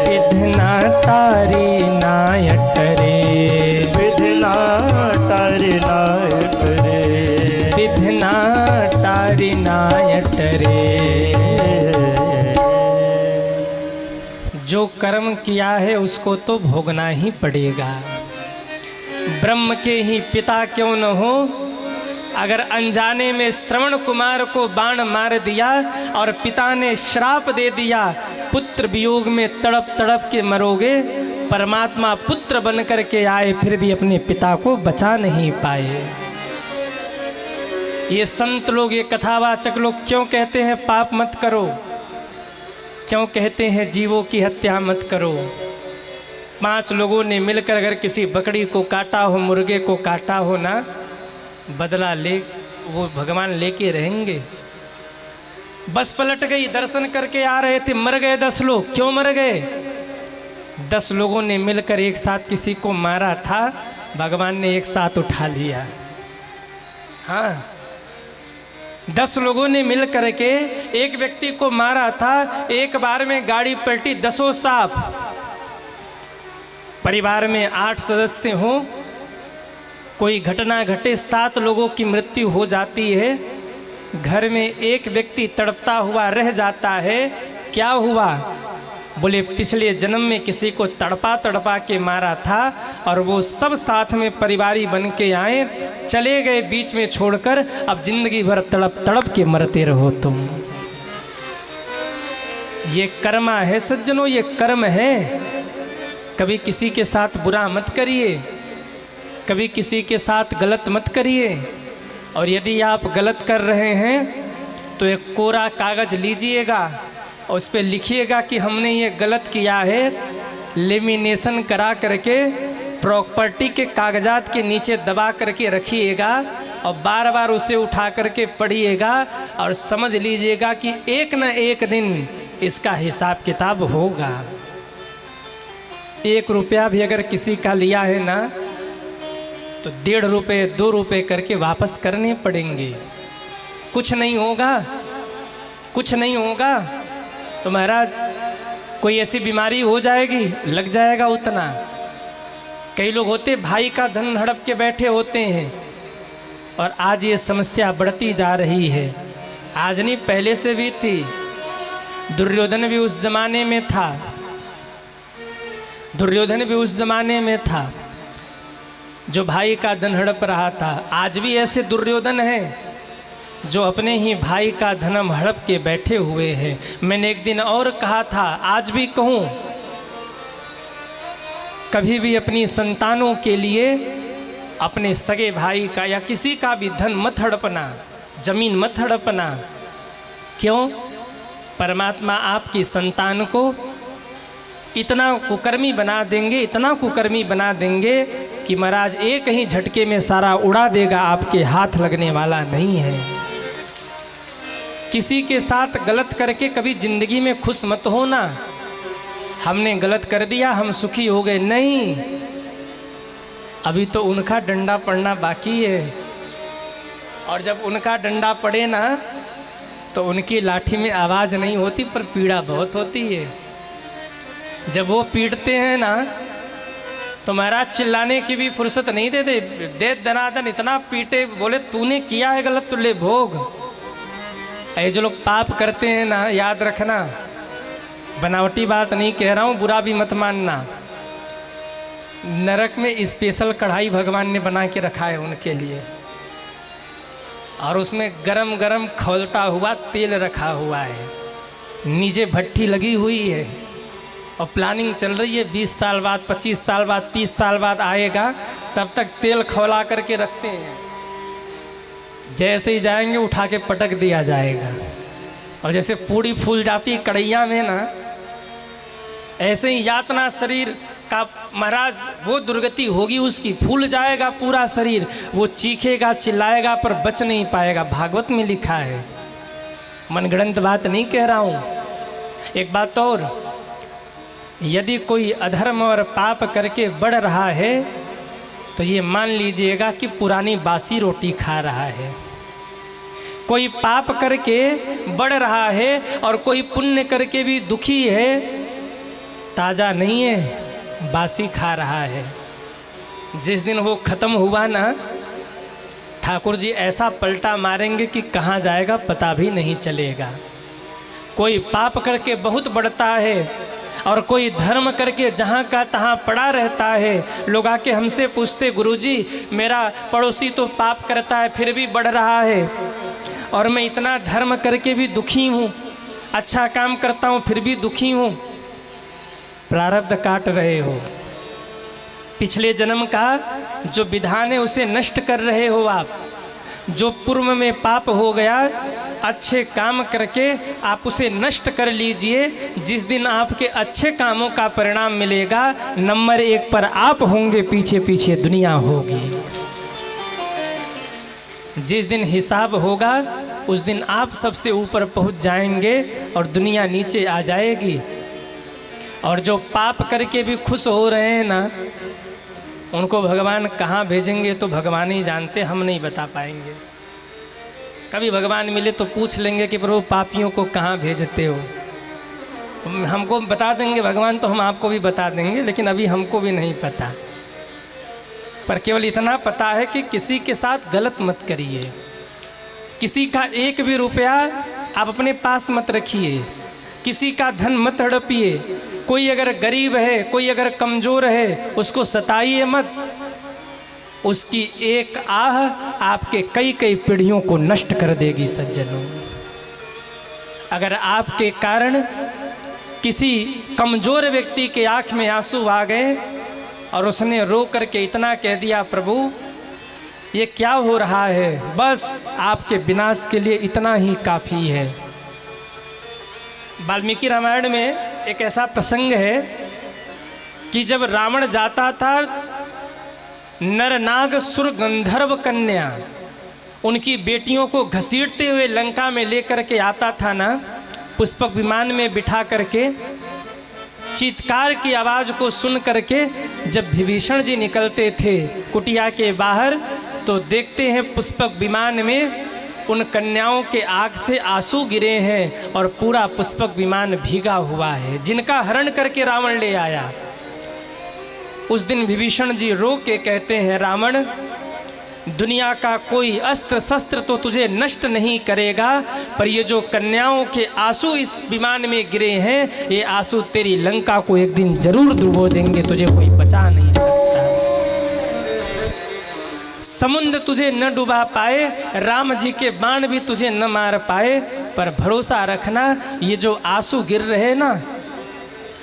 विधना तारी नायट रे। विधना तारी नायट रे। विधना तारी नायट रे। जो कर्म किया है उसको तो भोगना ही पड़ेगा। ब्रह्म के ही पिता क्यों न हो, अगर अनजाने में श्रवण कुमार को बाण मार दिया और पिता ने श्राप दे दिया, पुत्र वियोग में तड़प तड़प के मरोगे। परमात्मा पुत्र बन कर के आए फिर भी अपने पिता को बचा नहीं पाए। ये संत लोग, ये कथावाचक लोग क्यों कहते हैं पाप मत करो, क्यों कहते हैं जीवों की हत्या मत करो। 5 लोगों ने मिलकर अगर किसी बकरी को काटा हो, मुर्गे को काटा हो ना, बदला ले वो भगवान लेके रहेंगे। बस पलट गई, दर्शन करके आ रहे थे, मर गए 10 लोग। क्यों मर गए? 10 लोगों ने मिलकर एक साथ किसी को मारा था, भगवान ने एक साथ उठा लिया। हाँ, 10 लोगों ने मिल करके एक व्यक्ति को मारा था, एक बार में गाड़ी पलटी, 10 सांप। परिवार में 8 सदस्य हों, कोई घटना घटे, 7 लोगों की मृत्यु हो जाती है, घर में एक व्यक्ति तड़पता हुआ रह जाता है। क्या हुआ? बोले पिछले जन्म में किसी को तड़पा तड़पा के मारा था और वो सब साथ में परिवारी बन के आए, चले गए बीच में छोड़कर, अब जिंदगी भर तड़प तड़प के मरते रहो तुम। ये कर्मा है सज्जनों, ये कर्म है। कभी किसी के साथ बुरा मत करिए, कभी किसी के साथ गलत मत करिए। और यदि आप गलत कर रहे हैं तो एक कोरा कागज़ लीजिएगा और उस पर लिखिएगा कि हमने ये गलत किया है, लेमिनेशन करा करके प्रॉपर्टी के कागजात के नीचे दबा करके रखिएगा और बार बार उसे उठा करके पढ़िएगा और समझ लीजिएगा कि एक न एक दिन इसका हिसाब किताब होगा। 1 रुपया भी अगर किसी का लिया है ना, तो 1.5 रुपये 2 रुपये करके वापस करने पड़ेंगे। कुछ नहीं होगा, कुछ नहीं होगा। तो महाराज कोई ऐसी बीमारी हो जाएगी, लग जाएगा उतना। कई लोग होते भाई का धन हड़प के बैठे होते हैं और आज ये समस्या बढ़ती जा रही है। आज नहीं, पहले से भी थी। दुर्योधन भी उस जमाने में था, दुर्योधन भी उस जमाने में था जो भाई का धन हड़प रहा था। आज भी ऐसे दुर्योधन हैं जो अपने ही भाई का धन हड़प के बैठे हुए हैं। मैंने एक दिन और कहा था, आज भी कहूँ, कभी भी अपनी संतानों के लिए अपने सगे भाई का या किसी का भी धन मत हड़पना, जमीन मत हड़पना। क्यों? परमात्मा आपकी संतान को इतना कुकर्मी बना देंगे, इतना कुकर्मी बना देंगे कि महाराज एक ही झटके में सारा उड़ा देगा, आपके हाथ लगने वाला नहीं है। किसी के साथ गलत करके कभी जिंदगी में खुश मत होना। हमने गलत कर दिया, हम सुखी हो गए, नहीं, अभी तो उनका डंडा पड़ना बाकी है। और जब उनका डंडा पड़े ना, तो उनकी लाठी में आवाज़ नहीं होती पर पीड़ा बहुत होती है। जब वो पीटते हैं ना, तो महाराज चिल्लाने की भी फुर्सत नहीं देते, दे दनादन इतना पीटे, बोले तूने किया है गलत, तो ले भोग। ये जो लोग पाप करते हैं ना, याद रखना, बनावटी बात नहीं कह रहा हूँ, बुरा भी मत मानना। नरक में स्पेशल कढ़ाई भगवान ने बना के रखा है उनके लिए, और उसमें गरम गरम खौलता हुआ तेल रखा हुआ है, नीचे भट्टी लगी हुई है और प्लानिंग चल रही है 20 साल बाद, 25 साल बाद, 30 साल बाद आएगा, तब तक तेल खौला करके रखते हैं। जैसे ही जाएंगे उठा के पटक दिया जाएगा। और जैसे पूड़ी फूल जाती है कढ़ैया में ना, ऐसे ही यातना शरीर का महाराज वो दुर्गति होगी उसकी, फूल जाएगा पूरा शरीर, वो चीखेगा चिल्लाएगा पर बच नहीं पाएगा। भागवत में लिखा है, मनगढ़ंत बात नहीं कह रहा हूँ। एक बात और, यदि कोई अधर्म और पाप करके बढ़ रहा है तो ये मान लीजिएगा कि पुरानी बासी रोटी खा रहा है। कोई पाप करके बढ़ रहा है और कोई पुण्य करके भी दुखी है, ताज़ा नहीं है, बासी खा रहा है। जिस दिन वो ख़त्म हुआ ना, ठाकुर जी ऐसा पलटा मारेंगे कि कहाँ जाएगा पता भी नहीं चलेगा। कोई पाप करके बहुत बढ़ता है और कोई धर्म करके जहाँ का तहाँ पड़ा रहता है। लोग आके हमसे पूछते, गुरुजी मेरा पड़ोसी तो पाप करता है फिर भी बढ़ रहा है, और मैं इतना धर्म करके भी दुखी हूँ, अच्छा काम करता हूँ फिर भी दुखी हूँ। प्रारब्ध काट रहे हो, पिछले जन्म का जो विधान है उसे नष्ट कर रहे हो आप। जो पूर्व में पाप हो गया, अच्छे काम करके आप उसे नष्ट कर लीजिए। जिस दिन आपके अच्छे कामों का परिणाम मिलेगा, नंबर 1 पर आप होंगे, पीछे पीछे दुनिया होगी। जिस दिन हिसाब होगा उस दिन आप सबसे ऊपर पहुंच जाएंगे और दुनिया नीचे आ जाएगी। और जो पाप करके भी खुश हो रहे हैं ना, उनको भगवान कहाँ भेजेंगे तो भगवान ही जानते, हम नहीं बता पाएंगे। कभी भगवान मिले तो पूछ लेंगे कि प्रभु पापियों को कहाँ भेजते हो। हमको बता देंगे भगवान तो हम आपको भी बता देंगे, लेकिन अभी हमको भी नहीं पता। पर केवल इतना पता है कि किसी के साथ गलत मत करिए, किसी का एक भी रुपया आप अपने पास मत रखिए, किसी का धन मत हड़पिए। कोई अगर गरीब है, कोई अगर कमज़ोर है, उसको सताइए मत। उसकी एक आह आपके कई कई पीढ़ियों को नष्ट कर देगी सज्जनों। अगर आपके कारण किसी कमज़ोर व्यक्ति के आँख में आंसू आ गए और उसने रो करके इतना कह दिया, प्रभु ये क्या हो रहा है, बस आपके विनाश के लिए इतना ही काफ़ी है। वाल्मीकि रामायण में एक ऐसा प्रसंग है कि जब रावण जाता था, नर नाग सुर गंधर्व कन्या उनकी बेटियों को घसीटते हुए लंका में लेकर के आता था ना, पुष्पक विमान में बिठा करके, चीत्कार की आवाज़ को सुन करके जब विभीषण जी निकलते थे कुटिया के बाहर, तो देखते हैं पुष्पक विमान में उन कन्याओं के आँख से आंसू गिरे हैं और पूरा पुष्पक विमान भीगा हुआ है, जिनका हरण करके रावण ले आया। उस दिन विभीषण जी रो के कहते हैं, रावण दुनिया का कोई अस्त्र शस्त्र तो तुझे नष्ट नहीं करेगा, पर ये जो कन्याओं के आंसू इस विमान में गिरे हैं, ये आंसू तेरी लंका को एक दिन जरूर डुबो देंगे, तुझे कोई बचा नहीं सकता। समुद्र तुझे न डुबा पाए, राम जी के बाण भी तुझे न मार पाए, पर भरोसा रखना ये जो आंसू गिर रहे ना,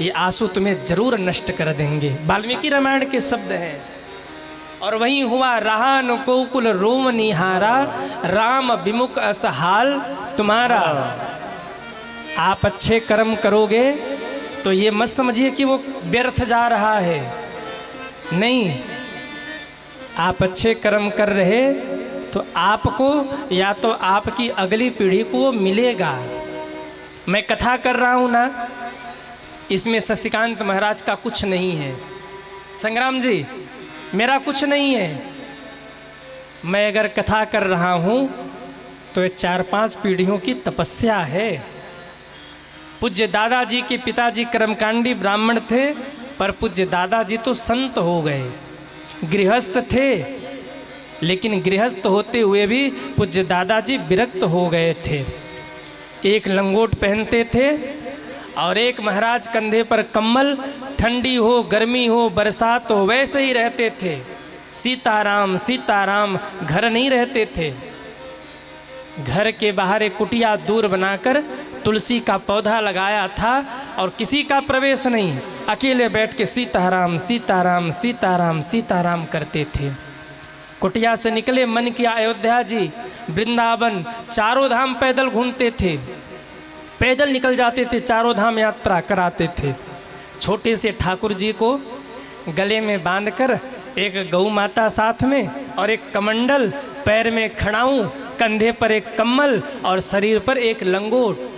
ये आंसू तुम्हें जरूर नष्ट कर देंगे। वाल्मीकि रामायण के शब्द हैं। और वहीं हुआ, रहा न कोकुल रोम निहारा, राम विमुख असहाल तुम्हारा। आप अच्छे कर्म करोगे तो ये मत समझिए कि वो व्यर्थ जा रहा है, नहीं। आप अच्छे कर्म कर रहे तो आपको या तो आपकी अगली पीढ़ी को वो मिलेगा। मैं कथा कर रहा हूँ ना, इसमें शशिकांत महाराज का कुछ नहीं है, संग्राम जी मेरा कुछ नहीं है। मैं अगर कथा कर रहा हूँ तो ये 4-5 पीढ़ियों की तपस्या है। पूज्य दादाजी के पिताजी कर्मकांडी ब्राह्मण थे, पर पूज्य दादाजी तो संत हो गए। गृहस्थ थे, लेकिन गृहस्थ होते हुए भी पूज्य दादाजी विरक्त हो गए थे। एक लंगोट पहनते थे और एक महाराज कंधे पर कम्बल, ठंडी हो गर्मी हो बरसात हो वैसे ही रहते थे। सीताराम सीताराम, घर नहीं रहते थे। घर के बाहर एक कुटिया दूर बनाकर तुलसी का पौधा लगाया था और किसी का प्रवेश नहीं, अकेले बैठ के सीताराम सीताराम सीताराम सीताराम करते थे। कुटिया से निकले, मन किया अयोध्या जी, वृंदावन, चारों धाम पैदल घूमते थे, पैदल निकल जाते थे, चारों धाम यात्रा कराते थे। छोटे से ठाकुर जी को गले में बांधकर एक गौ माता साथ में और एक कमंडल, पैर में खड़ाऊं, कंधे पर एक कम्बल और शरीर पर एक लंगोट,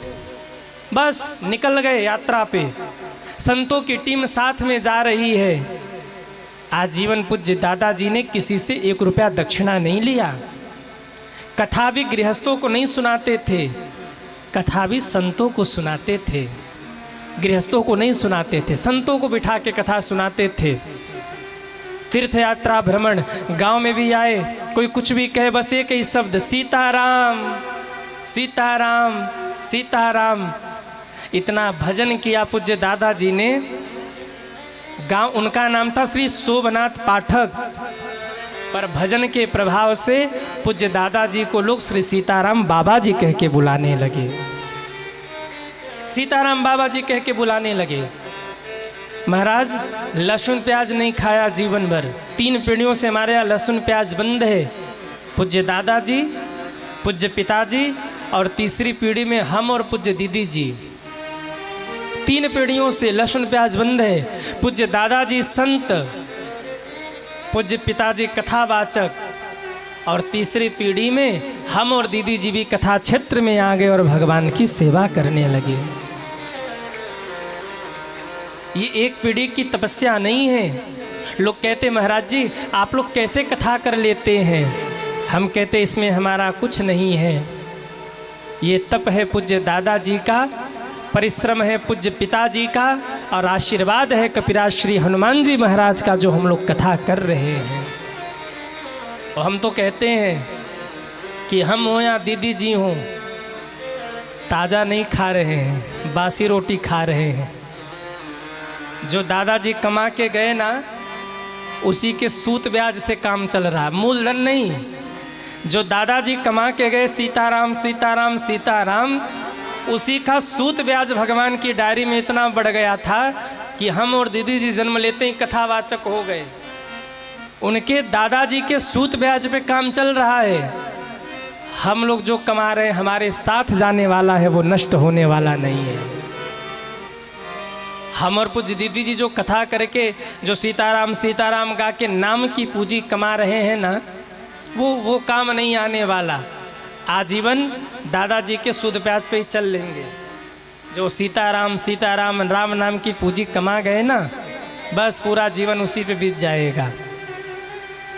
बस निकल गए यात्रा पे। संतों की टीम साथ में जा रही है। आजीवन पूज्य दादाजी ने किसी से 1 रुपया दक्षिणा नहीं लिया। कथा भी गृहस्थों को नहीं सुनाते थे, कथा भी संतों को सुनाते थे, गृहस्थों को नहीं सुनाते थे, संतों को बिठा के कथा सुनाते थे। तीर्थ यात्रा भ्रमण, गांव में भी आए, कोई कुछ भी कहे बस एक ही शब्द, सीताराम सीताराम सीताराम। इतना भजन किया पूज्य दादाजी ने। गांव उनका नाम था श्री शोभनाथ पाठक, पर भजन के प्रभाव से पूज्य दादाजी को लोग श्री सीताराम बाबा जी कह के बुलाने लगे, सीताराम बाबा जी कह के बुलाने लगे। महाराज लहसुन प्याज नहीं खाया जीवन भर, 3 पीढ़ियों से हमारे यहाँ लहसुन प्याज बंद है। पूज्य दादाजी, पूज्य पिताजी और तीसरी पीढ़ी में हम और पूज्य दीदी जी। 3 पीढ़ियों से लहसुन प्याज बंद है। पूज्य दादाजी संत, पूज्य पिताजी कथावाचक और तीसरी पीढ़ी में हम और दीदी जी भी कथा क्षेत्र में आ गए और भगवान की सेवा करने लगे। ये एक पीढ़ी की तपस्या नहीं है। लोग कहते महाराज जी आप लोग कैसे कथा कर लेते हैं? हम कहते इसमें हमारा कुछ नहीं है। ये तप है पूज्य दादाजी का, परिश्रम है पूज्य पिताजी का और आशीर्वाद है कपिराज श्री हनुमान जी महाराज का जो हम लोग कथा कर रहे हैं। और हम तो कहते हैं कि हम हो या दीदी जी हों, ताज़ा नहीं खा रहे हैं, बासी रोटी खा रहे हैं। जो दादाजी कमा के गए ना, उसी के सूत ब्याज से काम चल रहा है, मूलधन नहीं। जो दादाजी कमा के गए सीताराम सीताराम सीताराम, उसी का सूत ब्याज भगवान की डायरी में इतना बढ़ गया था कि हम और दीदी जी जन्म लेते ही कथावाचक हो गए। उनके दादाजी के सूत ब्याज पे काम चल रहा है। हम लोग जो कमा रहे हैं हमारे साथ जाने वाला है, वो नष्ट होने वाला नहीं है। हम और पूज्य दीदी जी जो कथा करके जो सीताराम सीताराम गा के नाम की पूंजी कमा रहे हैं ना, वो काम नहीं आने वाला। आजीवन दादाजी के सूद ब्याज पे ही चल लेंगे। जो सीताराम सीताराम राम नाम की पूंजी कमा गए ना, बस पूरा जीवन उसी पे बीत जाएगा।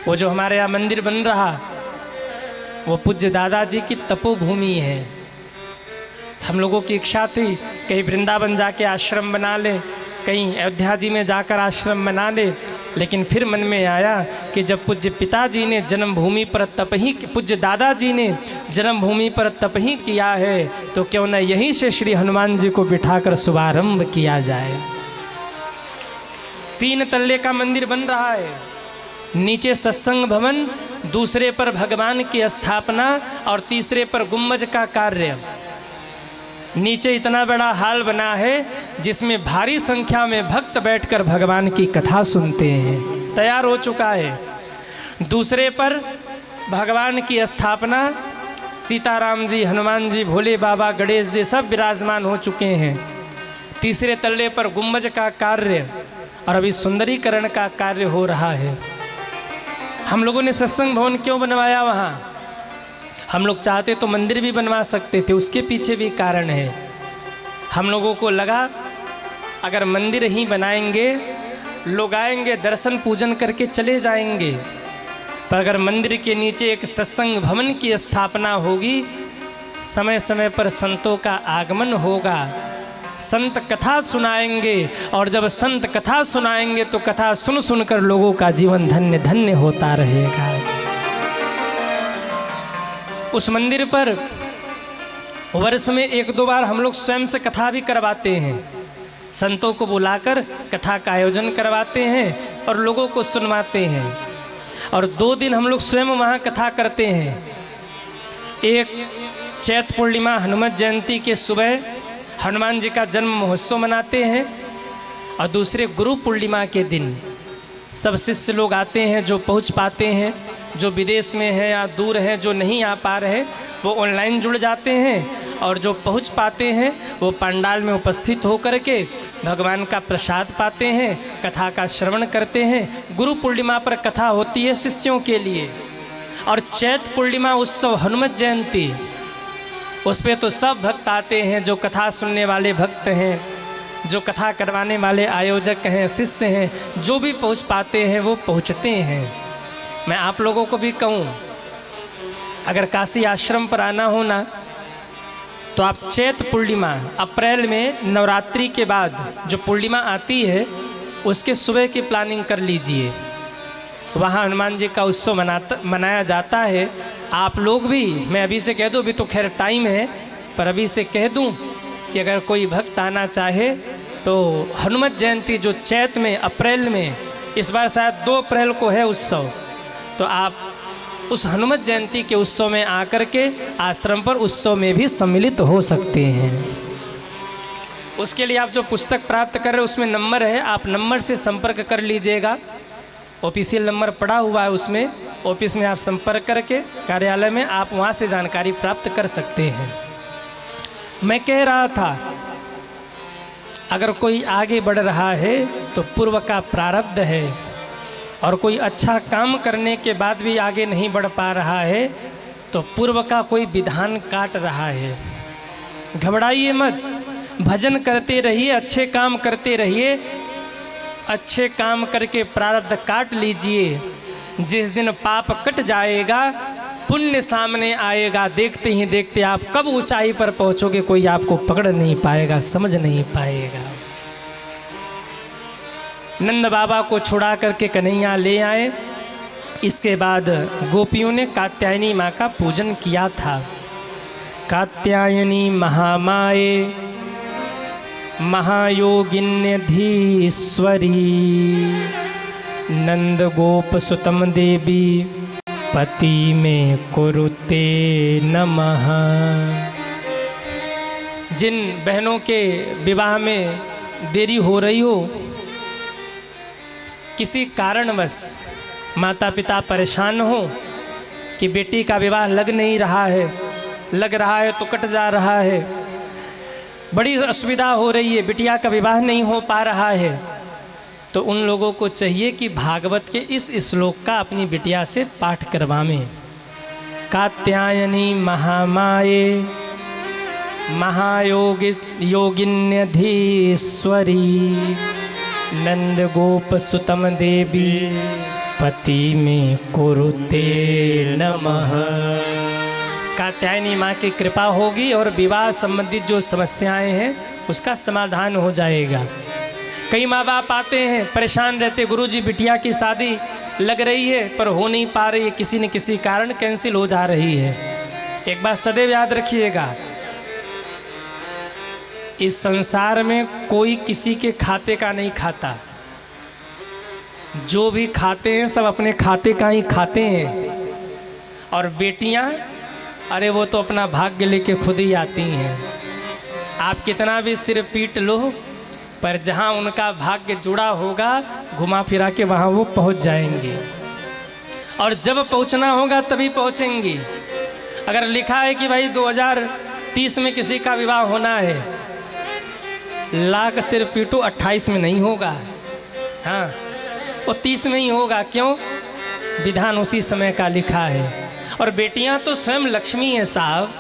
वो जो हमारे यहाँ मंदिर बन रहा, वो पूज्य दादाजी की तपोभूमि है। हम लोगों की इच्छा थी कहीं वृंदावन जाके आश्रम बना ले, कहीं अयोध्या जी में जाकर आश्रम बना ले, लेकिन फिर मन में आया कि जब पूज्य पिताजी ने जन्मभूमि पर तप ही, पूज्य दादाजी ने जन्मभूमि पर तप ही किया है, तो क्यों न यहीं से श्री हनुमान जी को बिठाकर शुभारंभ किया जाए। 3 तल्ले का मंदिर बन रहा है। नीचे सत्संग भवन, दूसरे पर भगवान की स्थापना और तीसरे पर गुम्बज का कार्य। नीचे इतना बड़ा हाल बना है जिसमें भारी संख्या में भक्त बैठकर भगवान की कथा सुनते हैं। तैयार हो चुका है। दूसरे पर भगवान की स्थापना, सीताराम जी, हनुमान जी, भोले बाबा, गणेश जी सब विराजमान हो चुके हैं। तीसरे तल्ले पर गुम्बज का कार्य और अभी सुंदरीकरण का कार्य हो रहा है। हम लोगों ने सत्संग भवन क्यों बनवाया वहाँ? हम लोग चाहते तो मंदिर भी बनवा सकते थे, उसके पीछे भी कारण है। हम लोगों को लगा अगर मंदिर ही बनाएंगे, लोग आएंगे दर्शन पूजन करके चले जाएंगे, पर अगर मंदिर के नीचे एक सत्संग भवन की स्थापना होगी, समय समय पर संतों का आगमन होगा, संत कथा सुनाएंगे, और जब संत कथा सुनाएंगे तो कथा सुन सुनकर लोगों का जीवन धन्य धन्य होता रहेगा। उस मंदिर पर वर्ष में 1-2 बार हम लोग स्वयं से कथा भी करवाते हैं। संतों को बुलाकर कथा का आयोजन करवाते हैं और लोगों को सुनवाते हैं। और 2 दिन हम लोग स्वयं वहाँ कथा करते हैं। एक चैत पूर्णिमा हनुमत जयंती के सुबह हनुमान जी का जन्म महोत्सव मनाते हैं, और दूसरे गुरु पूर्णिमा के दिन सब शिष्य लोग आते हैं जो पहुँच पाते हैं, जो विदेश में है या दूर है, जो नहीं आ पा रहे वो ऑनलाइन जुड़ जाते हैं, और जो पहुंच पाते हैं वो पंडाल में उपस्थित होकर के भगवान का प्रसाद पाते हैं, कथा का श्रवण करते हैं। गुरु पूर्णिमा पर कथा होती है शिष्यों के लिए, और चैत पूर्णिमा उत्सव हनुमत जयंती, उस पर तो सब भक्त आते हैं, जो कथा सुनने वाले भक्त हैं, जो कथा करवाने वाले आयोजक हैं, शिष्य हैं, जो भी पहुंच पाते हैं वो पहुंचते हैं। मैं आप लोगों को भी कहूँ, अगर काशी आश्रम पर आना हो ना, तो आप चैत पूर्णिमा अप्रैल में नवरात्रि के बाद जो पूर्णिमा आती है उसके सुबह की प्लानिंग कर लीजिए। वहाँ हनुमान जी का उत्सव मनाया जाता है। आप लोग भी, मैं अभी से कह दूँ, अभी तो खैर टाइम है, पर अभी से कह दूँ कि अगर कोई भक्त आना चाहे तो हनुमत जयंती जो चैत में अप्रैल में, इस बार शायद 2 अप्रैल को है उत्सव, तो आप उस हनुमत जयंती के उत्सव में आकर के आश्रम पर उत्सव में भी सम्मिलित हो सकते हैं। उसके लिए आप जो पुस्तक प्राप्त कर रहे हैं उसमें नंबर है, आप नंबर से संपर्क कर लीजिएगा। ऑफिशियल नंबर पड़ा हुआ है उसमें, ऑफिस में आप संपर्क करके कार्यालय में आप वहाँ से जानकारी प्राप्त कर सकते हैं। मैं कह रहा था, अगर कोई आगे बढ़ रहा है तो पूर्व का प्रारब्ध है, और कोई अच्छा काम करने के बाद भी आगे नहीं बढ़ पा रहा है तो पूर्व का कोई विधान काट रहा है। घबराइए मत, भजन करते रहिए, अच्छे काम करते रहिए, अच्छे काम करके प्रारब्ध काट लीजिए। जिस दिन पाप कट जाएगा पुण्य सामने आएगा, देखते ही देखते आप कब ऊंचाई पर पहुंचोगे कोई आपको पकड़ नहीं पाएगा, समझ नहीं पाएगा। नंद बाबा को छुड़ा करके कन्हैया ले आए। इसके बाद गोपियों ने कात्यायनी माँ का पूजन किया था। कात्यायनी महामाये महायोगिन्यधीश्वरी नंद गोप सुतम देवी पति में कुरुते नमः। जिन बहनों के विवाह में देरी हो रही हो, किसी कारणवश माता पिता परेशान हो कि बेटी का विवाह लग नहीं रहा है, लग रहा है तो कट जा रहा है, बड़ी असुविधा हो रही है, बिटिया का विवाह नहीं हो पा रहा है, तो उन लोगों को चाहिए कि भागवत के इस श्लोक का अपनी बिटिया से पाठ करवावें। कात्यायनी महामाये महायोगिन्यधीश्वरी नंद गोप सुतम देवी पति में कुरुते नमः। कात्यायनी माँ की कृपा होगी और विवाह संबंधित जो समस्याएं हैं उसका समाधान हो जाएगा। कई माँ बाप आते हैं परेशान रहते, गुरुजी बिटिया की शादी लग रही है पर हो नहीं पा रही है, किसी न किसी कारण कैंसिल हो जा रही है। एक बात सदैव याद रखिएगा, इस संसार में कोई किसी के खाते का नहीं खाता। जो भी खाते हैं सब अपने खाते का ही खाते हैं। और बेटियां, अरे वो तो अपना भाग्य लेके खुद ही आती हैं। आप कितना भी सिर पीट लो, पर जहाँ उनका भाग्य जुड़ा होगा घुमा फिरा के वहाँ वो पहुँच जाएंगे। और जब पहुँचना होगा तभी पहुँचेंगी। अगर लिखा है कि भाई 2030 में किसी का विवाह होना है, लाख सिर पीटो 28 में नहीं होगा, हाँ वो 30 में ही होगा। क्यों? विधान उसी समय का लिखा है। और बेटियां तो स्वयं लक्ष्मी हैं साहब।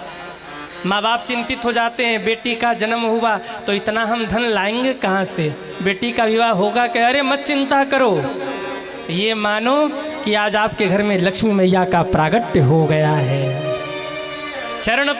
माँ बाप चिंतित हो जाते हैं, बेटी का जन्म हुआ तो इतना हम धन लाएंगे कहाँ से, बेटी का विवाह होगा क्या? अरे मत चिंता करो, ये मानो कि आज आपके घर में लक्ष्मी मैया का प्रागट्य हो गया है। चरण